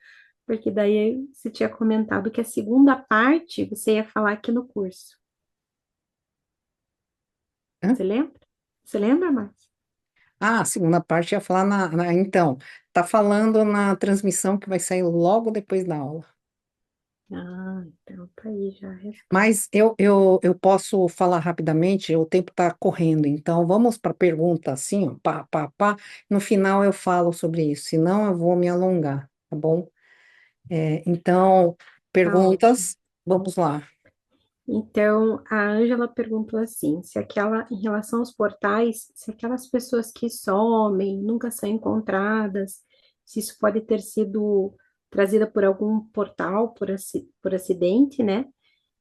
porque daí você tinha comentado que a segunda parte você ia falar aqui no curso. Hã? Você lembra? Você lembra, Márcia? Ah, a segunda parte ia falar então, tá falando na transmissão que vai sair logo depois da aula. Ah, então tá aí já a resposta. Mas eu posso falar rapidamente, o tempo está correndo, então vamos para a pergunta assim, ó, pá, pá, pá. No final eu falo sobre isso, senão eu vou me alongar, tá bom? Então, Tá ótimo. perguntas, vamos lá. Então, a Ângela perguntou assim, se aquela, em relação aos portais, se aquelas pessoas que somem, nunca são encontradas, se isso pode ter sido trazida por algum portal, por acidente, né?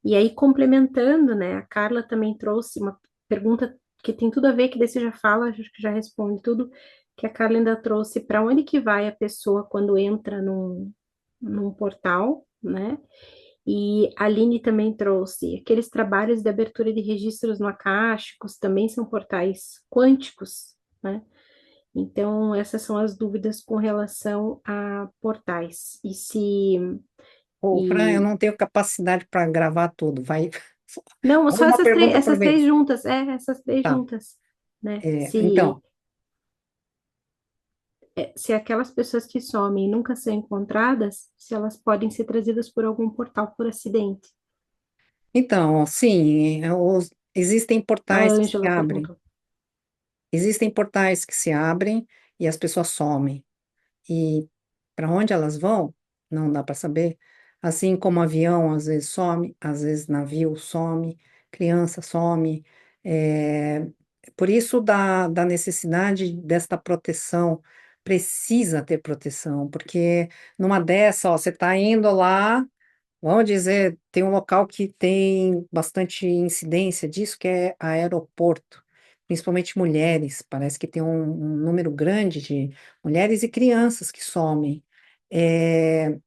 E aí, complementando, né, a Carla também trouxe uma pergunta que tem tudo a ver, que daí você já fala, acho que já responde tudo, que a Carla ainda trouxe para onde que vai a pessoa quando entra num portal, né? E a Aline também trouxe aqueles trabalhos de abertura de registros no Acásticos, também são portais quânticos, né? Então, essas são as dúvidas com relação a portais. Ô, Fran, eu E não tenho capacidade para gravar tudo, vai não, só uma pergunta por essas três vez. juntas, essas três Tá, juntas, né? então, Se aquelas pessoas que somem e nunca são encontradas, se elas podem ser trazidas por algum portal por acidente. sim, existem A portais que se Ângela abrem, perguntou. existem portais que se abrem e as pessoas somem. E para onde elas vão, não dá para saber. Assim como avião às vezes some, às vezes navio some, criança some. É, por isso da necessidade desta proteção. Precisa ter proteção, porque numa dessa, ó, você está indo lá. Vamos dizer, tem um local que tem bastante incidência disso, que é aeroporto, principalmente mulheres. Parece que tem um número grande de mulheres e crianças que somem. É,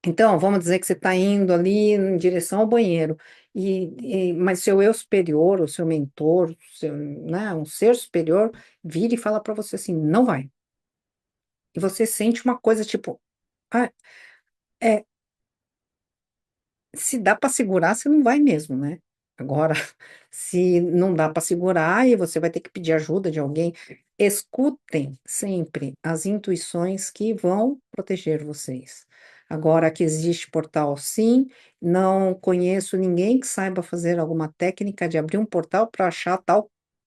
então, vamos dizer que você está indo ali em direção ao banheiro, mas seu eu superior, o seu mentor, né, um ser superior, vira e fala para você assim, não vai. E você sente uma coisa tipo, ah, é, se dá para segurar, você não vai mesmo, né? Agora, se não dá para segurar, e você vai ter que pedir ajuda de alguém, escutem sempre as intuições que vão proteger vocês. Agora, que existe portal, sim, não conheço ninguém que saiba fazer alguma técnica de abrir um portal para achar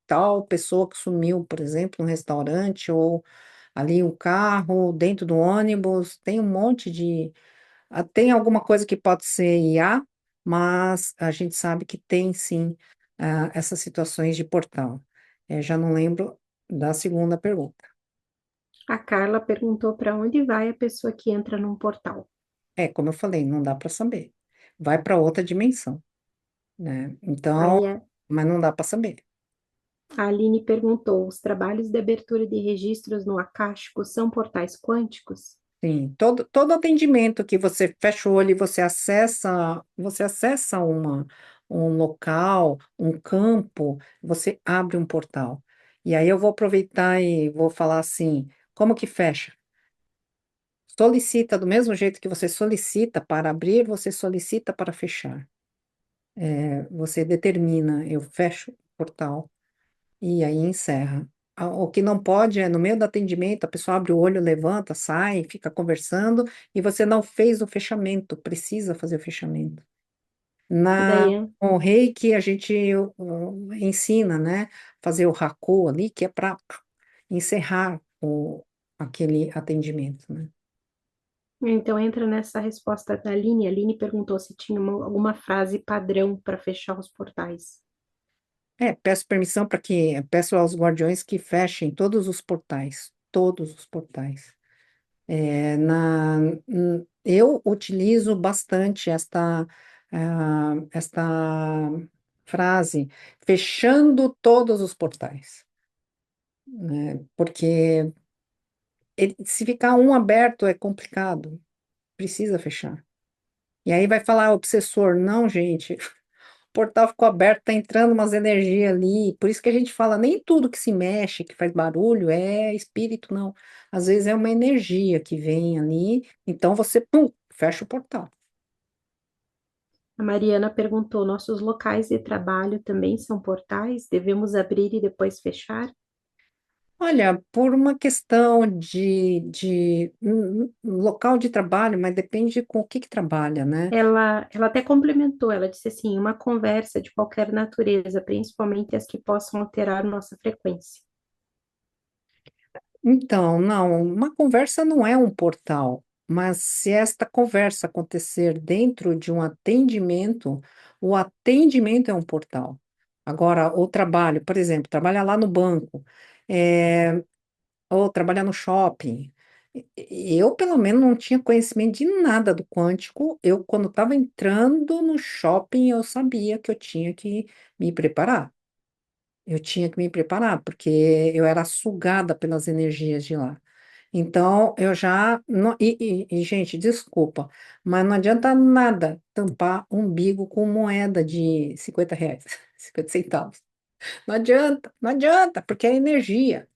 tal pessoa que sumiu, por exemplo, no restaurante ou ali um carro, dentro do ônibus, tem um monte de tem alguma coisa que pode ser IA, mas a gente sabe que tem sim essas situações de portal. Já não lembro da segunda pergunta. A Carla perguntou para onde vai a pessoa que entra num portal. Como eu falei, não dá para saber. Vai para outra dimensão, né? Então, Aí mas não dá para saber. a Aline perguntou: os trabalhos de abertura de registros no Acástico são portais quânticos? Sim, todo atendimento que você fecha o olho e você acessa um local, um campo, você abre um portal. E aí eu vou aproveitar e vou falar assim, como que fecha? Solicita, do mesmo jeito que você solicita para abrir, você solicita para fechar. Você determina, eu fecho o portal e aí encerra. O que não pode é, no meio do atendimento, a pessoa abre o olho, levanta, sai, fica conversando, e você não fez o fechamento, precisa fazer o fechamento. E daí, O Reiki, a gente ensina, né? Fazer o Haku ali, que é para encerrar aquele atendimento, né? então entra nessa resposta da Aline. A Aline perguntou se tinha alguma frase padrão para fechar os portais. Peço permissão peço aos guardiões que fechem todos os portais. Eu utilizo bastante esta frase, fechando todos os portais. né? Porque se ficar um aberto é complicado, precisa fechar. E aí vai falar obsessor, não, gente. O portal ficou aberto, tá entrando umas energias ali. Por isso que a gente fala, nem tudo que se mexe, que faz barulho, é espírito, não. Às vezes é uma energia que vem ali, então você, pum, fecha o portal. A Mariana perguntou: nossos locais de trabalho também são portais? Devemos abrir e depois fechar? Olha, por uma questão de local de trabalho, mas depende com o que trabalha, né? Ela até complementou, ela disse assim, uma conversa de qualquer natureza, principalmente as que possam alterar nossa frequência. Então, não, uma conversa não é um portal, mas se esta conversa acontecer dentro de um atendimento, o atendimento é um portal. Agora, o trabalho, por exemplo, trabalhar lá no banco, é, ou trabalhar no shopping. Eu, pelo menos, não tinha conhecimento de nada do quântico. Eu, quando estava entrando no shopping, eu sabia que eu tinha que me preparar. Eu tinha que me preparar, porque eu era sugada pelas energias de lá. Então, eu já. Gente, desculpa, mas não adianta nada tampar umbigo com moeda de R$ 50, 50 centavos. Não adianta, não adianta, porque é energia.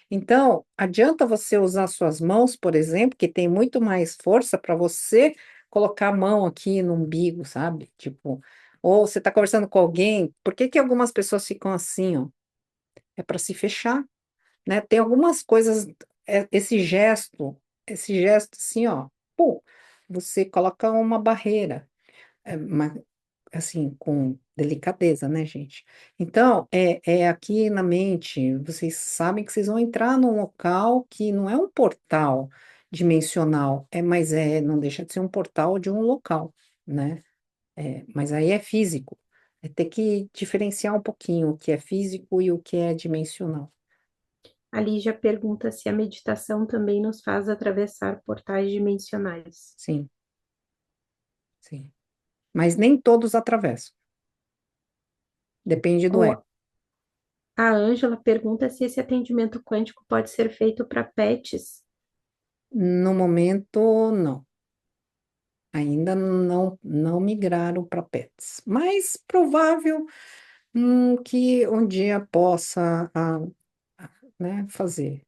Então, adianta você usar suas mãos, por exemplo, que tem muito mais força para você colocar a mão aqui no umbigo, sabe? Tipo, ou você está conversando com alguém, por que que algumas pessoas ficam assim, ó? É para se fechar, né? Tem algumas coisas, esse gesto assim, ó, pô, você coloca uma barreira, mas assim, com delicadeza, né, gente? Então, é aqui na mente, vocês sabem que vocês vão entrar num local que não é um portal dimensional, mas não deixa de ser um portal de um local, né? Mas aí é físico. É ter que diferenciar um pouquinho o que é físico e o que é dimensional. A Lígia pergunta se a meditação também nos faz atravessar portais dimensionais. Sim, sim. Mas nem todos atravessam. Depende do ego. Ou a Ângela pergunta se esse atendimento quântico pode ser feito para pets. No momento, não. Ainda não migraram para pets, mas provável que um dia possa, né, fazer.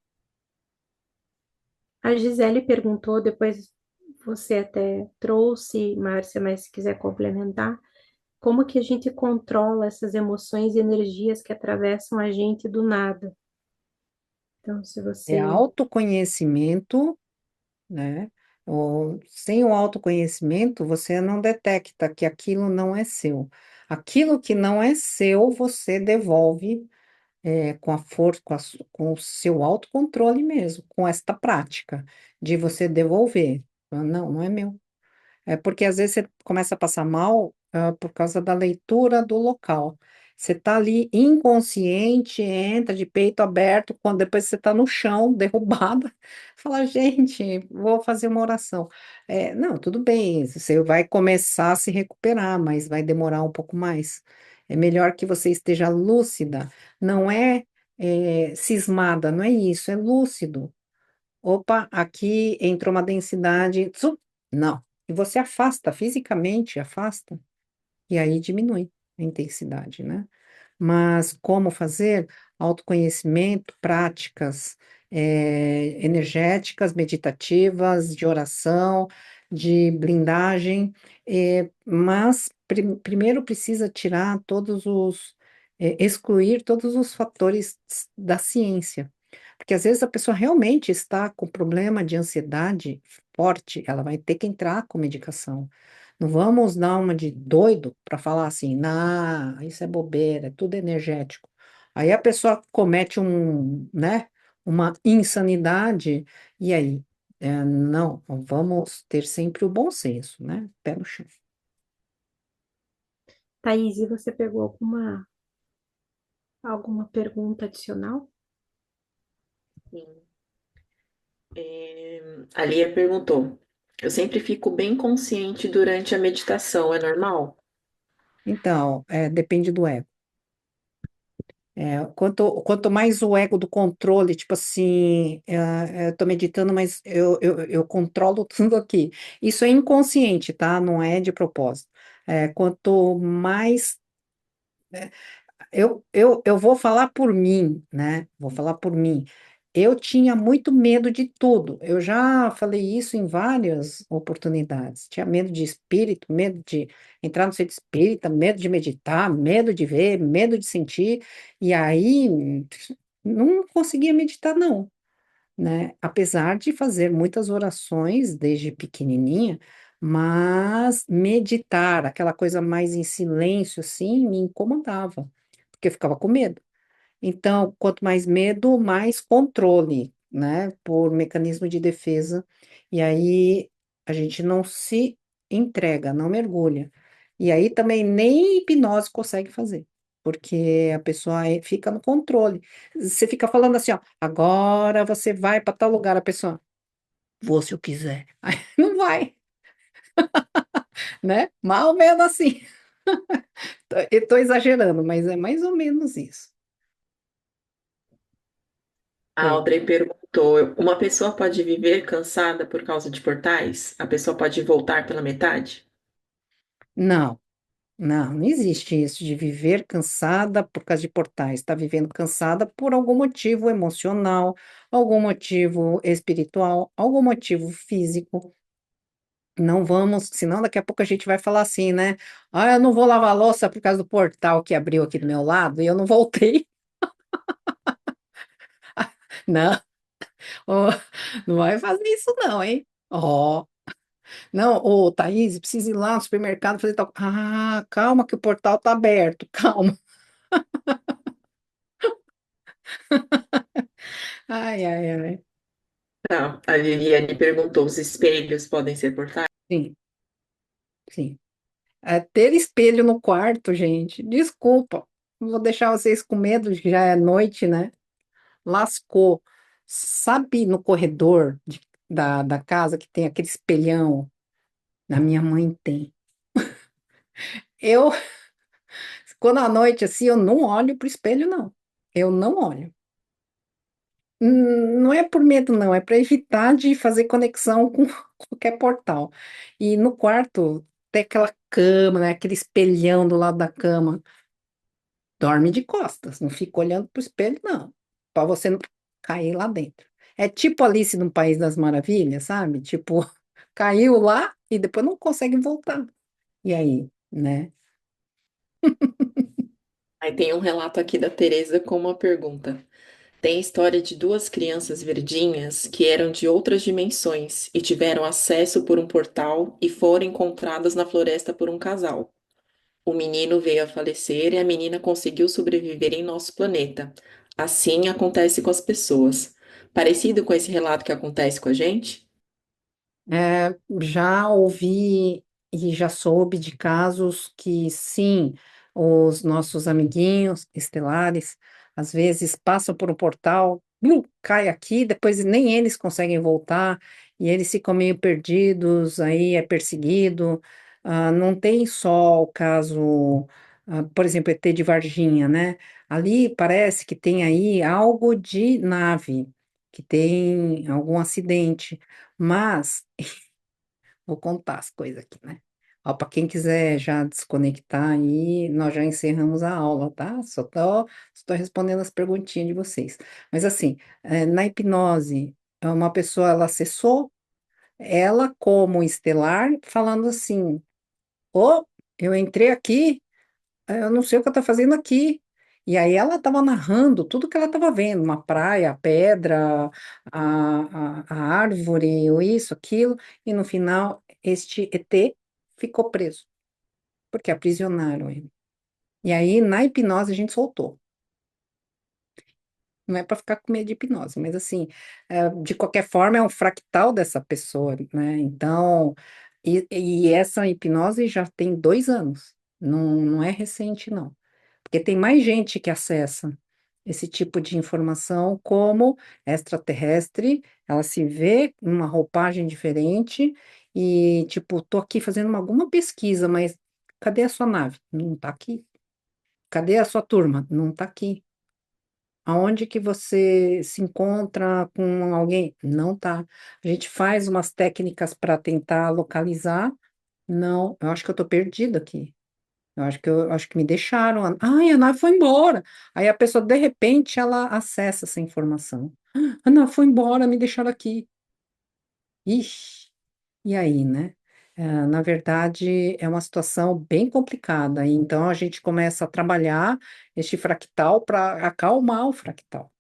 A Gisele perguntou, depois você até trouxe, Márcia, mas se quiser complementar, como que a gente controla essas emoções e energias que atravessam a gente do nada? Então, se É você autoconhecimento, né? Sem o autoconhecimento, você não detecta que aquilo não é seu. Aquilo que não é seu, você devolve com a força, com o seu autocontrole mesmo, com esta prática de você devolver. Não, não é meu. É porque às vezes você começa a passar mal, por causa da leitura do local. Você está ali inconsciente, entra de peito aberto, quando depois você está no chão, derrubada, fala, gente, vou fazer uma oração. Não, tudo bem, você vai começar a se recuperar, mas vai demorar um pouco mais. É melhor que você esteja lúcida, não cismada, não é isso, é lúcido. Opa, aqui entrou uma densidade. Não. E você afasta, fisicamente afasta, e aí diminui a intensidade, né? Mas como fazer? Autoconhecimento, práticas energéticas, meditativas, de oração, de blindagem, mas primeiro precisa tirar excluir todos os fatores da ciência. Porque às vezes a pessoa realmente está com problema de ansiedade forte, ela vai ter que entrar com medicação. Não vamos dar uma de doido para falar assim, não, isso é bobeira, é tudo energético. Aí a pessoa comete né, uma insanidade, e aí? Não, vamos ter sempre o bom senso, né? Pé no chão. Thaís, e você pegou alguma pergunta adicional? Sim. A Lia perguntou: eu sempre fico bem consciente durante a meditação, é normal? Então, depende do ego. Quanto mais o ego do controle, tipo assim, eu tô meditando, mas eu controlo tudo aqui. Isso é inconsciente, tá? Não é de propósito. Quanto mais eu vou falar por mim, né? Vou falar por mim. Eu tinha muito medo de tudo. Eu já falei isso em várias oportunidades. Tinha medo de espírito, medo de entrar no centro espírita, medo de meditar, medo de ver, medo de sentir. E aí não conseguia meditar, não, né? Apesar de fazer muitas orações desde pequenininha, mas meditar, aquela coisa mais em silêncio, assim, me incomodava, porque eu ficava com medo. Então, quanto mais medo, mais controle, né? Por mecanismo de defesa. E aí a gente não se entrega, não mergulha. E aí também nem hipnose consegue fazer, porque a pessoa fica no controle. Você fica falando assim, ó, agora você vai para tal lugar, a pessoa, vou se eu quiser. Aí não vai, né? Mal ou menos assim. Eu tô exagerando, mas é mais ou menos isso. A Oi. Audrey perguntou: uma pessoa pode viver cansada por causa de portais? A pessoa pode voltar pela metade? Não. Não, não existe isso de viver cansada por causa de portais. Está vivendo cansada por algum motivo emocional, algum motivo espiritual, algum motivo físico. Não vamos, senão daqui a pouco a gente vai falar assim, né? Ah, eu não vou lavar a louça por causa do portal que abriu aqui do meu lado e eu não voltei. Não, ó, não vai fazer isso não, hein? Ó, não, ô, Thaís, precisa ir lá no supermercado fazer tal. Ah, calma que o portal tá aberto, calma. Ai, ai, ai. Tá. A Liliane perguntou: os espelhos podem ser portais? Sim, sim. Ter espelho no quarto, gente, desculpa, não vou deixar vocês com medo, já é noite, né? Lascou. Sabe no corredor da casa que tem aquele espelhão? Na minha mãe tem. Eu, quando à noite assim, eu não olho pro espelho, não. Eu não olho. Não é por medo, não, é para evitar de fazer conexão com qualquer portal. E no quarto tem aquela cama, né? Aquele espelhão do lado da cama. Dorme de costas, não fica olhando pro espelho, não. Para você não cair lá dentro. É tipo Alice no País das Maravilhas, sabe? Tipo, caiu lá e depois não consegue voltar. E aí, né? Aí tem um relato aqui da Tereza com uma pergunta. Tem história de duas crianças verdinhas que eram de outras dimensões e tiveram acesso por um portal e foram encontradas na floresta por um casal. O menino veio a falecer e a menina conseguiu sobreviver em nosso planeta. Assim acontece com as pessoas. Parecido com esse relato que acontece com a gente? Já ouvi e já soube de casos que, sim, os nossos amiguinhos estelares, às vezes passam por um portal, cai aqui, depois nem eles conseguem voltar, e eles ficam meio perdidos, aí é perseguido. Não tem só o caso, por exemplo, ET de Varginha, né? Ali parece que tem aí algo de nave, que tem algum acidente. Mas vou contar as coisas aqui, né? Ó, para quem quiser já desconectar aí, nós já encerramos a aula, tá? Só tô respondendo as perguntinhas de vocês. Mas assim, na hipnose, uma pessoa ela acessou ela como estelar, falando assim: Ô, eu entrei aqui, eu não sei o que eu estou fazendo aqui. E aí ela estava narrando tudo que ela estava vendo, uma praia, a pedra, a árvore, ou isso, aquilo, e no final este ET ficou preso, porque aprisionaram ele. E aí na hipnose a gente soltou. Não é para ficar com medo de hipnose, mas assim, de qualquer forma é um fractal dessa pessoa, né? Então, e essa hipnose já tem 2 anos, não é recente, não. Porque tem mais gente que acessa esse tipo de informação como extraterrestre, ela se vê numa roupagem diferente e, tipo, tô aqui fazendo alguma pesquisa, mas cadê a sua nave? Não tá aqui. Cadê a sua turma? Não tá aqui. Aonde que você se encontra com alguém? Não tá. A gente faz umas técnicas para tentar localizar. Não, eu acho que eu tô perdida aqui. Eu acho que me deixaram. Ai, a nave foi embora. Aí a pessoa, de repente, ela acessa essa informação. A nave foi embora, me deixaram aqui. Ixi, e aí, né? Na verdade, é uma situação bem complicada. Então, a gente começa a trabalhar este fractal para acalmar o fractal,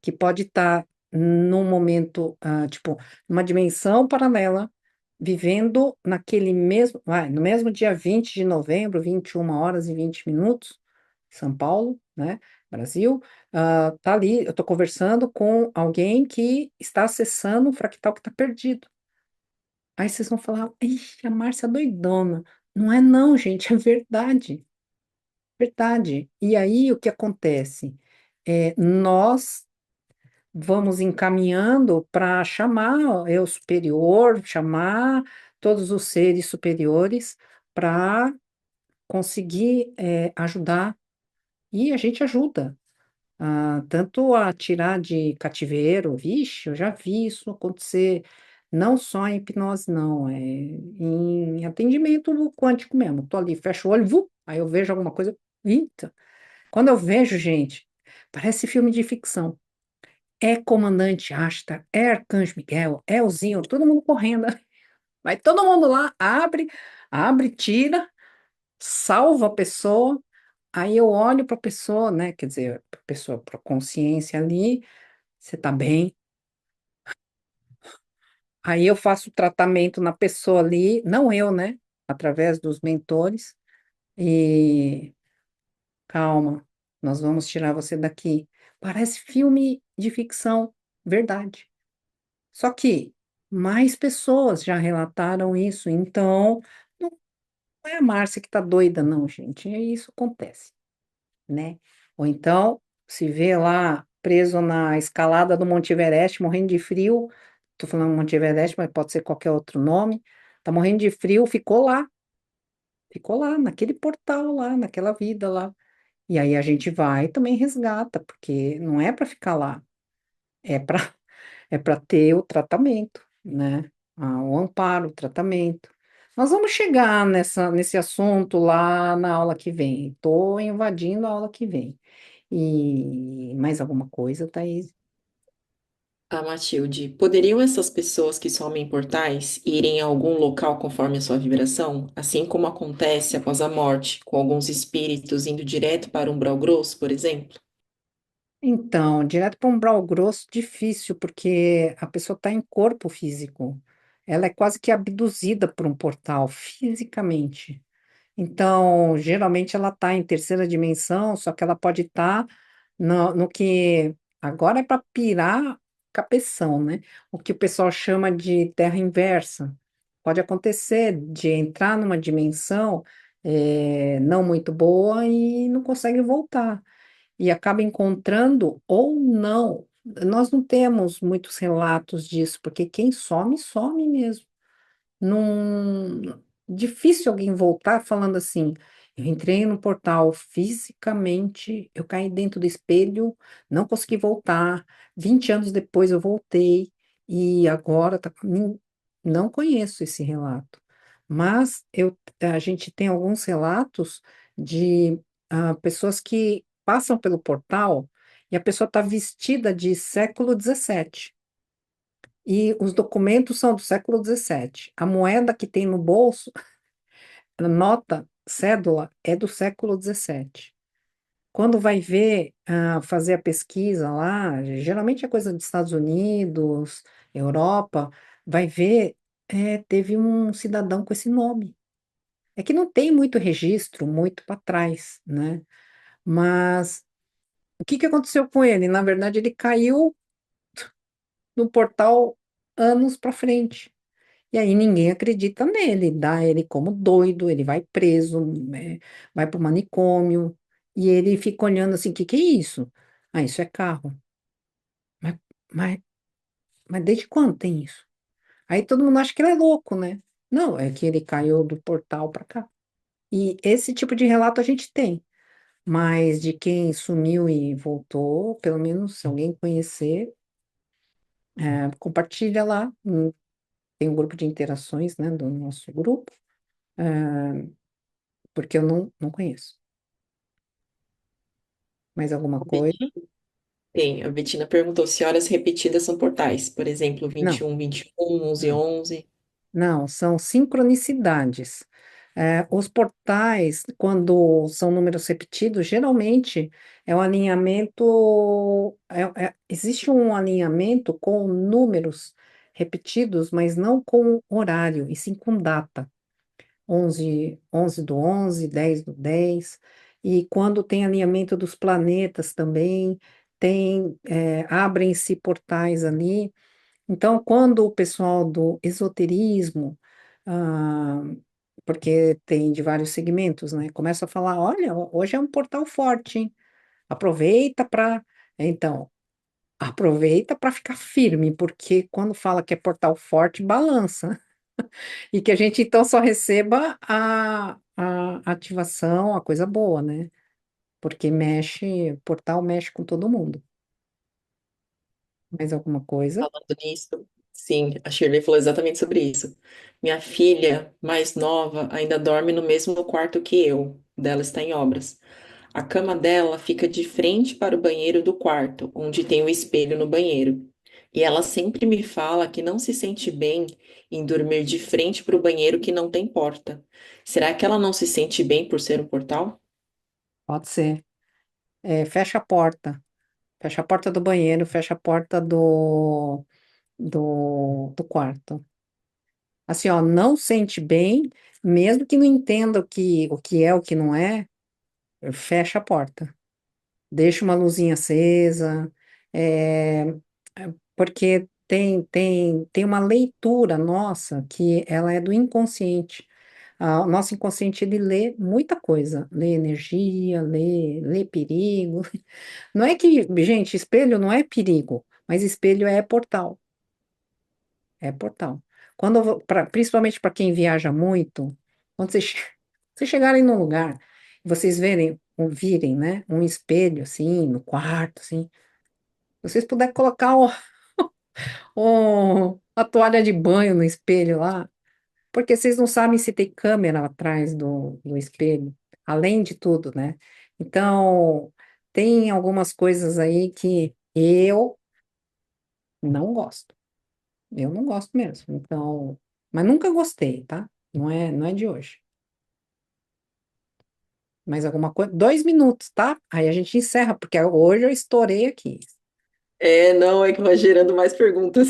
que pode estar num momento, tipo, numa dimensão paralela, vivendo naquele mesmo, no mesmo dia 20 de novembro, 21 horas e 20 minutos, São Paulo, né, Brasil, tá ali, eu estou conversando com alguém que está acessando um fractal que está perdido. Aí vocês vão falar, ixi, a Márcia é doidona. Não é não, gente, é verdade, verdade. E aí o que acontece? Nós vamos encaminhando para chamar o eu superior, chamar todos os seres superiores para conseguir ajudar. E a gente ajuda, tanto a tirar de cativeiro, vixe, eu já vi isso acontecer, não só em hipnose, não, em atendimento quântico mesmo. Tô ali, fecho o olho, aí eu vejo alguma coisa, eita. Quando eu vejo, gente, parece filme de ficção. É comandante Asta, é Arcanjo Miguel, é o Zinho, todo mundo correndo. Vai todo mundo lá, abre, tira, salva a pessoa. Aí eu olho para a pessoa, né? Quer dizer, para a pessoa, para a consciência ali, você tá bem. Aí eu faço o tratamento na pessoa ali, não eu, né? Através dos mentores. E calma, nós vamos tirar você daqui. Parece filme de ficção, verdade. Só que mais pessoas já relataram isso, então não é a Márcia que está doida, não, gente. É isso acontece, né? Ou então se vê lá preso na escalada do Monte Everest, morrendo de frio. Estou falando Monte Everest, mas pode ser qualquer outro nome. Tá morrendo de frio, ficou lá, naquele portal lá, naquela vida lá. E aí a gente vai e também resgata, porque não é para ficar lá, é para é para ter o tratamento, né? O amparo, o tratamento. Nós vamos chegar nesse assunto lá na aula que vem. Estou invadindo a aula que vem. E mais alguma coisa, Thaís? Ah, Matilde, poderiam essas pessoas que somem portais irem a algum local conforme a sua vibração, assim como acontece após a morte, com alguns espíritos indo direto para um umbral grosso, por exemplo? Então, direto para um umbral grosso, difícil, porque a pessoa está em corpo físico. Ela é quase que abduzida por um portal, fisicamente. Então, geralmente ela está em terceira dimensão, só que ela pode estar no que agora é para pirar cabeção, né? O que o pessoal chama de terra inversa. Pode acontecer de entrar numa dimensão não muito boa e não consegue voltar. E acaba encontrando ou não. Nós não temos muitos relatos disso, porque quem some, some mesmo. Não, difícil alguém voltar falando assim. Eu entrei no portal fisicamente, eu caí dentro do espelho, não consegui voltar. 20 anos depois eu voltei e agora não conheço esse relato. Mas a gente tem alguns relatos de pessoas que passam pelo portal e a pessoa está vestida de século XVII. E os documentos são do século XVII. A moeda que tem no bolso, a nota, cédula, é do século XVII. Quando vai ver, fazer a pesquisa lá, geralmente é coisa dos Estados Unidos, Europa, vai ver, teve um cidadão com esse nome. É que não tem muito registro, muito para trás, né? Mas o que que aconteceu com ele? Na verdade, ele caiu no portal anos para frente. E aí ninguém acredita nele, dá ele como doido, ele vai preso, né, vai para o manicômio, e ele fica olhando assim, o que que é isso? Ah, isso é carro. Mas, mas, mas desde quando tem isso? Aí todo mundo acha que ele é louco, né? Não, é que ele caiu do portal para cá. E esse tipo de relato a gente tem. mas de quem sumiu e voltou, pelo menos se alguém conhecer, compartilha lá. Tem um grupo de interações, né, do nosso grupo, porque eu não conheço. Mais alguma A coisa? A Betina perguntou se horas repetidas são portais, por exemplo, Não. 21, 21, 11, Não. 11. Não, são sincronicidades. Os portais, quando são números repetidos, geralmente é um alinhamento. Existe um alinhamento com números repetidos, mas não com horário, e sim com data. 11 do 11, 10 do 10. E quando tem alinhamento dos planetas também, abrem-se portais ali. Então, quando o pessoal do esoterismo, ah, porque tem de vários segmentos, né, começa a falar, olha, hoje é um portal forte, hein? Aproveita para, então, aproveita para ficar firme, porque quando fala que é portal forte, balança. E que a gente então só receba a ativação, a coisa boa, né? Porque portal mexe com todo mundo. Mais alguma coisa? Falando nisso, sim, a Shirley falou exatamente sobre isso. Minha filha mais nova ainda dorme no mesmo quarto que eu, dela está em obras. A cama dela fica de frente para o banheiro do quarto, onde tem o espelho no banheiro. E ela sempre me fala que não se sente bem em dormir de frente para o banheiro que não tem porta. Será que ela não se sente bem por ser um portal? Pode ser. Fecha a porta. Fecha a porta do banheiro, fecha a porta do quarto. Assim, ó, não sente bem, mesmo que não entenda o que é, o que não é, fecha a porta. Deixa uma luzinha acesa, é, porque tem uma leitura nossa que ela é do inconsciente. O nosso inconsciente, ele lê muita coisa, lê energia, lê perigo. Não é que, gente, espelho não é perigo, mas espelho é portal. É portal. Principalmente para quem viaja muito, quando vocês chegarem num lugar, e vocês virem, né, um espelho assim, no quarto, assim, vocês puderem colocar a toalha de banho no espelho lá, porque vocês não sabem se tem câmera atrás do espelho, além de tudo, né? Então, tem algumas coisas aí que eu não gosto. Eu não gosto mesmo. Então, mas nunca gostei, tá? Não é de hoje. Mais alguma coisa? 2 minutos, tá? Aí a gente encerra, porque hoje eu estourei aqui. É, não, é que vai gerando mais perguntas.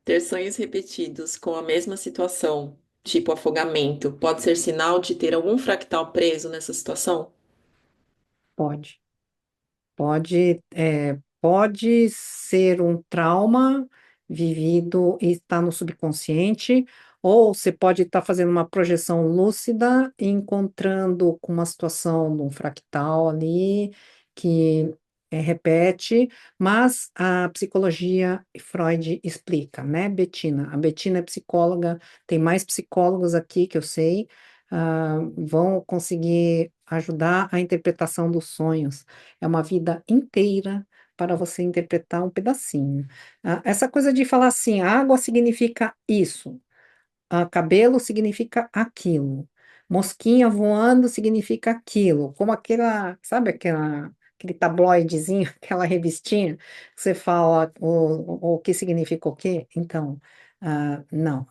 Ter sonhos repetidos com a mesma situação, tipo afogamento, pode ser sinal de ter algum fractal preso nessa situação? Pode. Pode ser um trauma vivido e está no subconsciente, ou você pode estar fazendo uma projeção lúcida e encontrando com uma situação de um fractal ali que repete, mas a psicologia Freud explica, né, Betina? A Betina é psicóloga, tem mais psicólogos aqui que eu sei, vão conseguir ajudar a interpretação dos sonhos. É uma vida inteira para você interpretar um pedacinho. Essa coisa de falar assim, água significa isso, cabelo significa aquilo, mosquinha voando significa aquilo, como sabe aquele tabloidezinho, aquela revistinha, que você fala o que significa o quê? Então, não,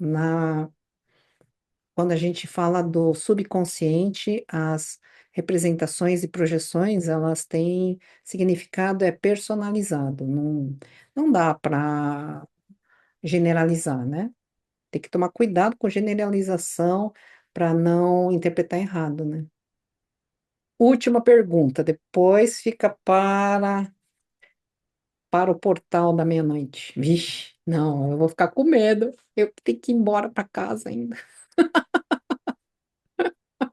quando a gente fala do subconsciente, as representações e projeções, elas têm significado, é personalizado, não dá para generalizar, né? Tem que tomar cuidado com generalização para não interpretar errado, né? Última pergunta, depois fica para o portal da meia-noite. Vixe, não, eu vou ficar com medo. Eu tenho que ir embora para casa ainda.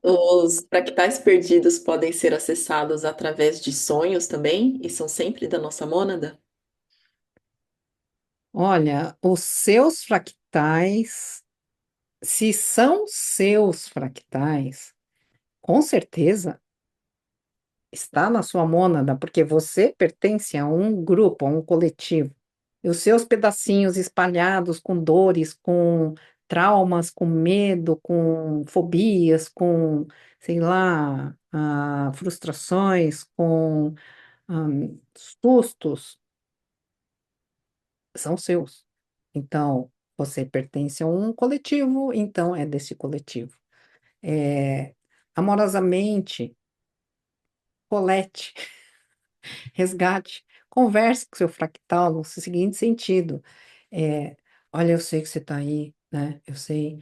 Os fractais perdidos podem ser acessados através de sonhos também, e são sempre da nossa mônada? Olha, os seus fractais, se são seus fractais, com certeza está na sua mônada, porque você pertence a um grupo, a um coletivo. E os seus pedacinhos espalhados com dores, com traumas, com medo, com fobias, com, sei lá, frustrações, com sustos, são seus. Então, você pertence a um coletivo, então é desse coletivo. É, amorosamente, colete. Resgate, converse com seu fractal no seguinte sentido. É, olha, eu sei que você está aí, né? Eu sei,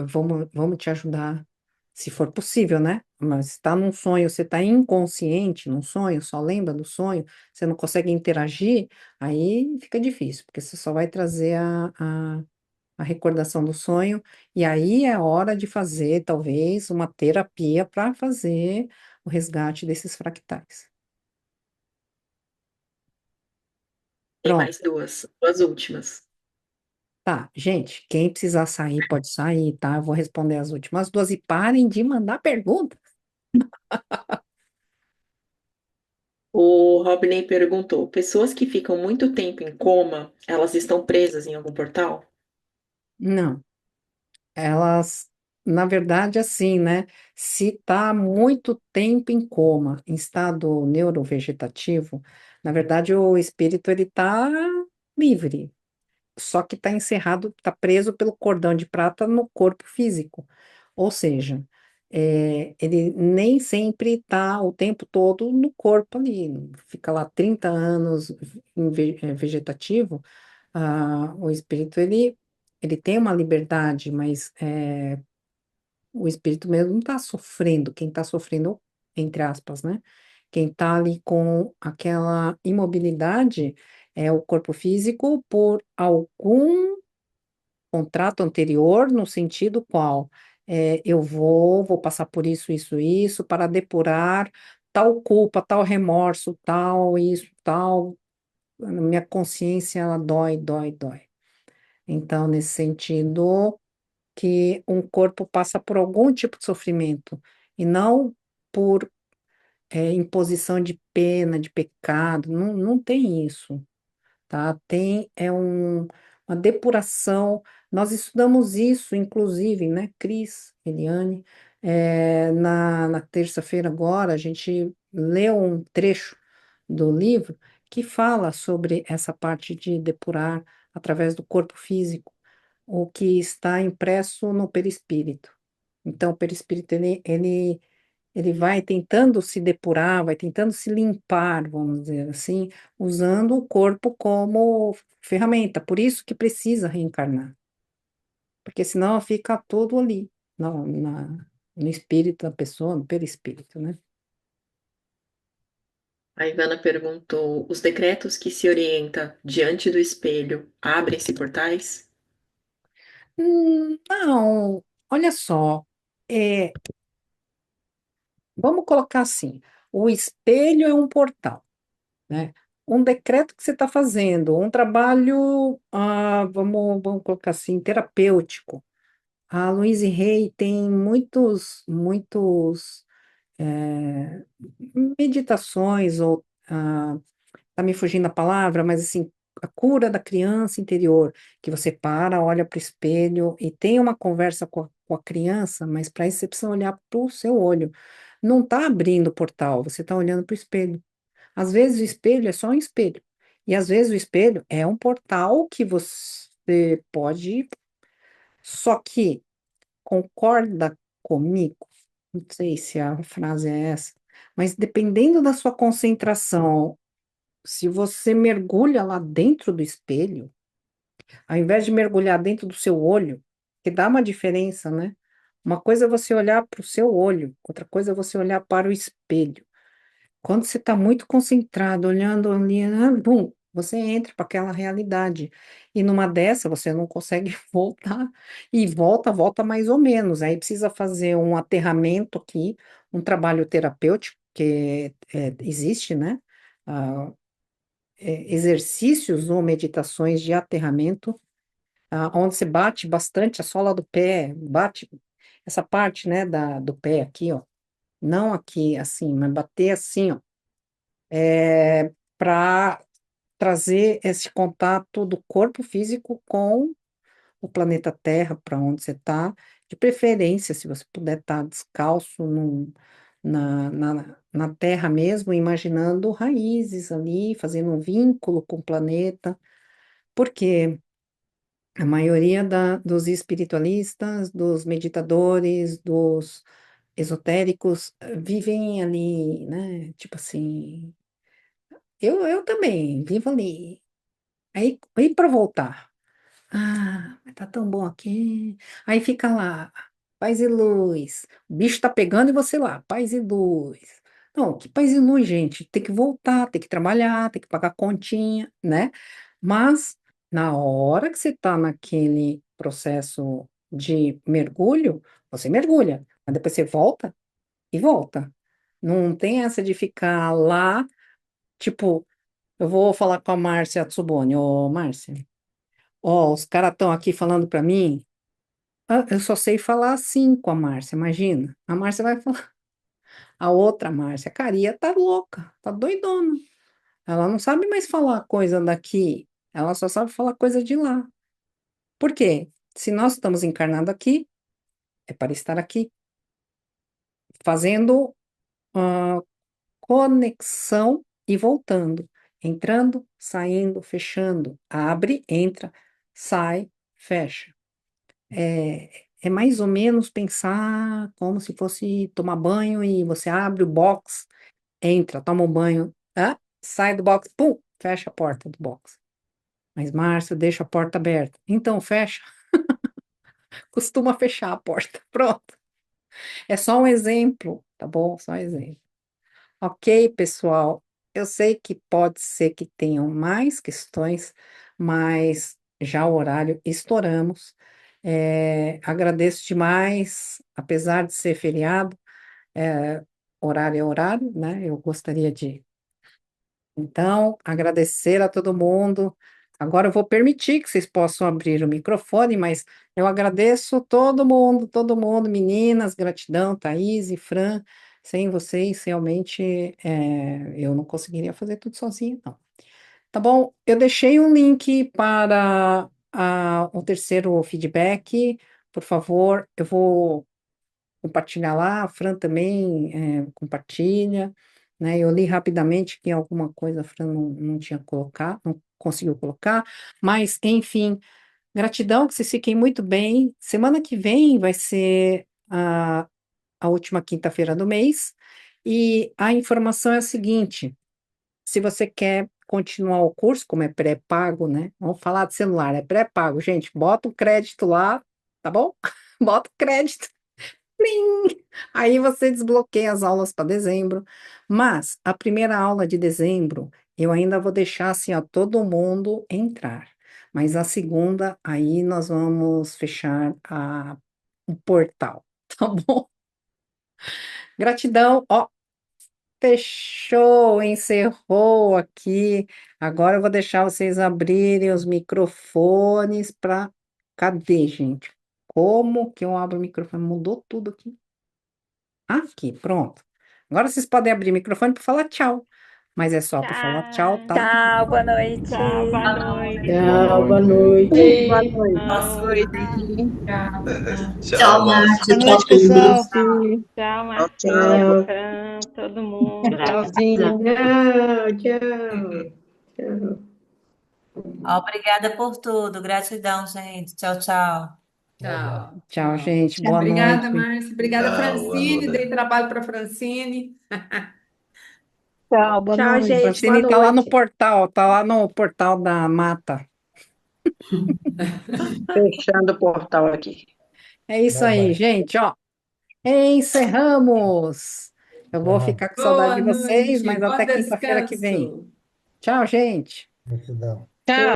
vamos te ajudar, se for possível, né? Mas está num sonho, você está inconsciente num sonho, só lembra do sonho, você não consegue interagir, aí fica difícil, porque você só vai trazer a recordação do sonho, e aí é hora de fazer, talvez, uma terapia para fazer o resgate desses fractais. Tem Pronto. mais duas últimas. Tá, gente, quem precisar sair, pode sair, tá? Eu vou responder as últimas duas e parem de mandar pergunta. O Robney perguntou: pessoas que ficam muito tempo em coma, elas estão presas em algum portal? Não, elas, na verdade, assim, né? Se tá muito tempo em coma, em estado neurovegetativo, na verdade, o espírito, ele tá livre, só que está encerrado, está preso pelo cordão de prata no corpo físico. Ou seja, ele nem sempre está o tempo todo no corpo ali, fica lá 30 anos vegetativo. O espírito ele tem uma liberdade, mas o espírito mesmo não está sofrendo, quem está sofrendo, entre aspas, né? Quem está ali com aquela imobilidade é o corpo físico por algum contrato anterior, no sentido qual eu vou passar por isso, isso, isso, para depurar tal culpa, tal remorso, tal isso, tal. Minha consciência, ela dói, dói, dói. Então, nesse sentido, que um corpo passa por algum tipo de sofrimento, e não por imposição de pena, de pecado, não, não tem isso, tá? Tem uma depuração. Nós estudamos isso, inclusive, né, Cris, Eliane, na terça-feira agora, a gente leu um trecho do livro que fala sobre essa parte de depurar através do corpo físico, o que está impresso no perispírito. Então, o perispírito, ele vai tentando se depurar, vai tentando se limpar, vamos dizer assim, usando o corpo como ferramenta. Por isso que precisa reencarnar, porque senão fica todo ali, no espírito da pessoa, no perispírito, né? A Ivana perguntou: os decretos que se orienta diante do espelho abrem-se portais? Não, olha só, é, vamos colocar assim, o espelho é um portal, né? Um decreto que você está fazendo, um trabalho, vamos colocar assim, terapêutico. A Louise Hay tem muitos eh, meditações, ou tá me fugindo a palavra, mas assim, a cura da criança interior, que você para, olha para o espelho e tem uma conversa com a criança, mas para isso você precisa olhar para o seu olho. Não está abrindo o portal, você está olhando para o espelho. Às vezes o espelho é só um espelho, e às vezes o espelho é um portal que você pode. Só que concorda comigo? Não sei se a frase é essa, mas dependendo da sua concentração, se você mergulha lá dentro do espelho, ao invés de mergulhar dentro do seu olho, que dá uma diferença, né? Uma coisa é você olhar para o seu olho, outra coisa é você olhar para o espelho. Quando você está muito concentrado, olhando ali, bum, você entra para aquela realidade. E numa dessa, você não consegue voltar. E volta mais ou menos. Aí precisa fazer um aterramento aqui, um trabalho terapêutico, que existe, né? Ah, exercícios ou meditações de aterramento, onde você bate bastante a sola do pé, bate essa parte, né, do pé aqui, ó. não aqui assim, mas bater assim, ó, para trazer esse contato do corpo físico com o planeta Terra, para onde você está, de preferência, se você puder estar descalço na Terra mesmo, imaginando raízes ali, fazendo um vínculo com o planeta, porque a maioria dos espiritualistas, dos meditadores, dos esotéricos vivem ali, né? Tipo assim, eu também vivo ali. Aí para voltar. Ah, mas tá tão bom aqui. Aí fica lá, paz e luz. O bicho tá pegando e você lá, paz e luz. Não, que paz e luz, gente. Tem que voltar, tem que trabalhar, tem que pagar continha, né? Mas na hora que você tá naquele processo de mergulho, você mergulha. Mas depois você volta e volta. Não tem essa de ficar lá, tipo, eu vou falar com a Márcia Tsuboni. Ô, Márcia. Ó, os caras estão aqui falando para mim. Ah, eu só sei falar assim com a Márcia, imagina. A Márcia vai falar. A outra Márcia, a Caria tá louca, tá doidona. Ela não sabe mais falar coisa daqui, ela só sabe falar coisa de lá. Por quê? Se nós estamos encarnados aqui, é para estar aqui, fazendo ah, conexão e voltando, entrando, saindo, fechando. Abre, entra, sai, fecha. É mais ou menos pensar como se fosse tomar banho e você abre o box, entra, toma um banho, sai do box, pum, fecha a porta do box. Mas, Márcio, deixa a porta aberta. Então, fecha, costuma fechar a porta. Pronto. É só um exemplo, tá bom? Só um exemplo. Ok, pessoal. Eu sei que pode ser que tenham mais questões, mas já o horário estouramos. Agradeço demais, apesar de ser feriado, é, horário é horário, né? Eu gostaria de, então, agradecer a todo mundo. Agora eu vou permitir que vocês possam abrir o microfone, mas eu agradeço todo mundo, meninas, gratidão, Thaís e Fran. Sem vocês, realmente, eu não conseguiria fazer tudo sozinha, não. Tá bom? Eu deixei um link para o terceiro feedback. Por favor, eu vou compartilhar lá, a Fran também compartilha, né? Eu li rapidamente que alguma coisa a Fran não tinha colocado, não conseguiu colocar, mas enfim, gratidão, que vocês fiquem muito bem. Semana que vem vai ser a última quinta-feira do mês, e a informação é a seguinte: se você quer continuar o curso, como é pré-pago, né? Vamos falar de celular, é pré-pago, gente, bota o crédito lá, tá bom? Bota o crédito. Plim! Aí você desbloqueia as aulas para dezembro. Mas a primeira aula de dezembro, eu ainda vou deixar assim, ó, todo mundo entrar. Mas a segunda, aí nós vamos fechar o portal, tá bom? Gratidão, ó, fechou, encerrou aqui. Agora eu vou deixar vocês abrirem os microfones para. Cadê, gente? Como que eu abro o microfone? Mudou tudo aqui. Aqui, pronto. Agora vocês podem abrir o microfone para falar tchau. Mas é só para falar tchau, Tchau. tá? Tchau, boa noite. Tchau, boa noite. Boa Tchau, boa noite. Boa noite. noite. Tchau, Tchau, Márcio. Boa Tchau, noite, pessoal. Cris. tchau, Marcinho, Tchau. Fran, todo mundo. Tchauzinho. Tchau, tchau. Tchau. Obrigada por tudo. Gratidão, gente. Tchau, tchau. Tchau. Tchau, gente. Boa Obrigada, noite. Márcia. Obrigada, Tchau, boa Francine. Dei noite. trabalho para Francine. Tchau, boa Tchau, noite. gente. Boa Francine noite. tá lá no portal da mata. Fechando o portal aqui. É isso aí, gente, ó. Encerramos. Eu vou ficar com saudade Boa de vocês, noite. mas Bom até quinta-feira que vem. descanso. Tchau, gente. Tchau.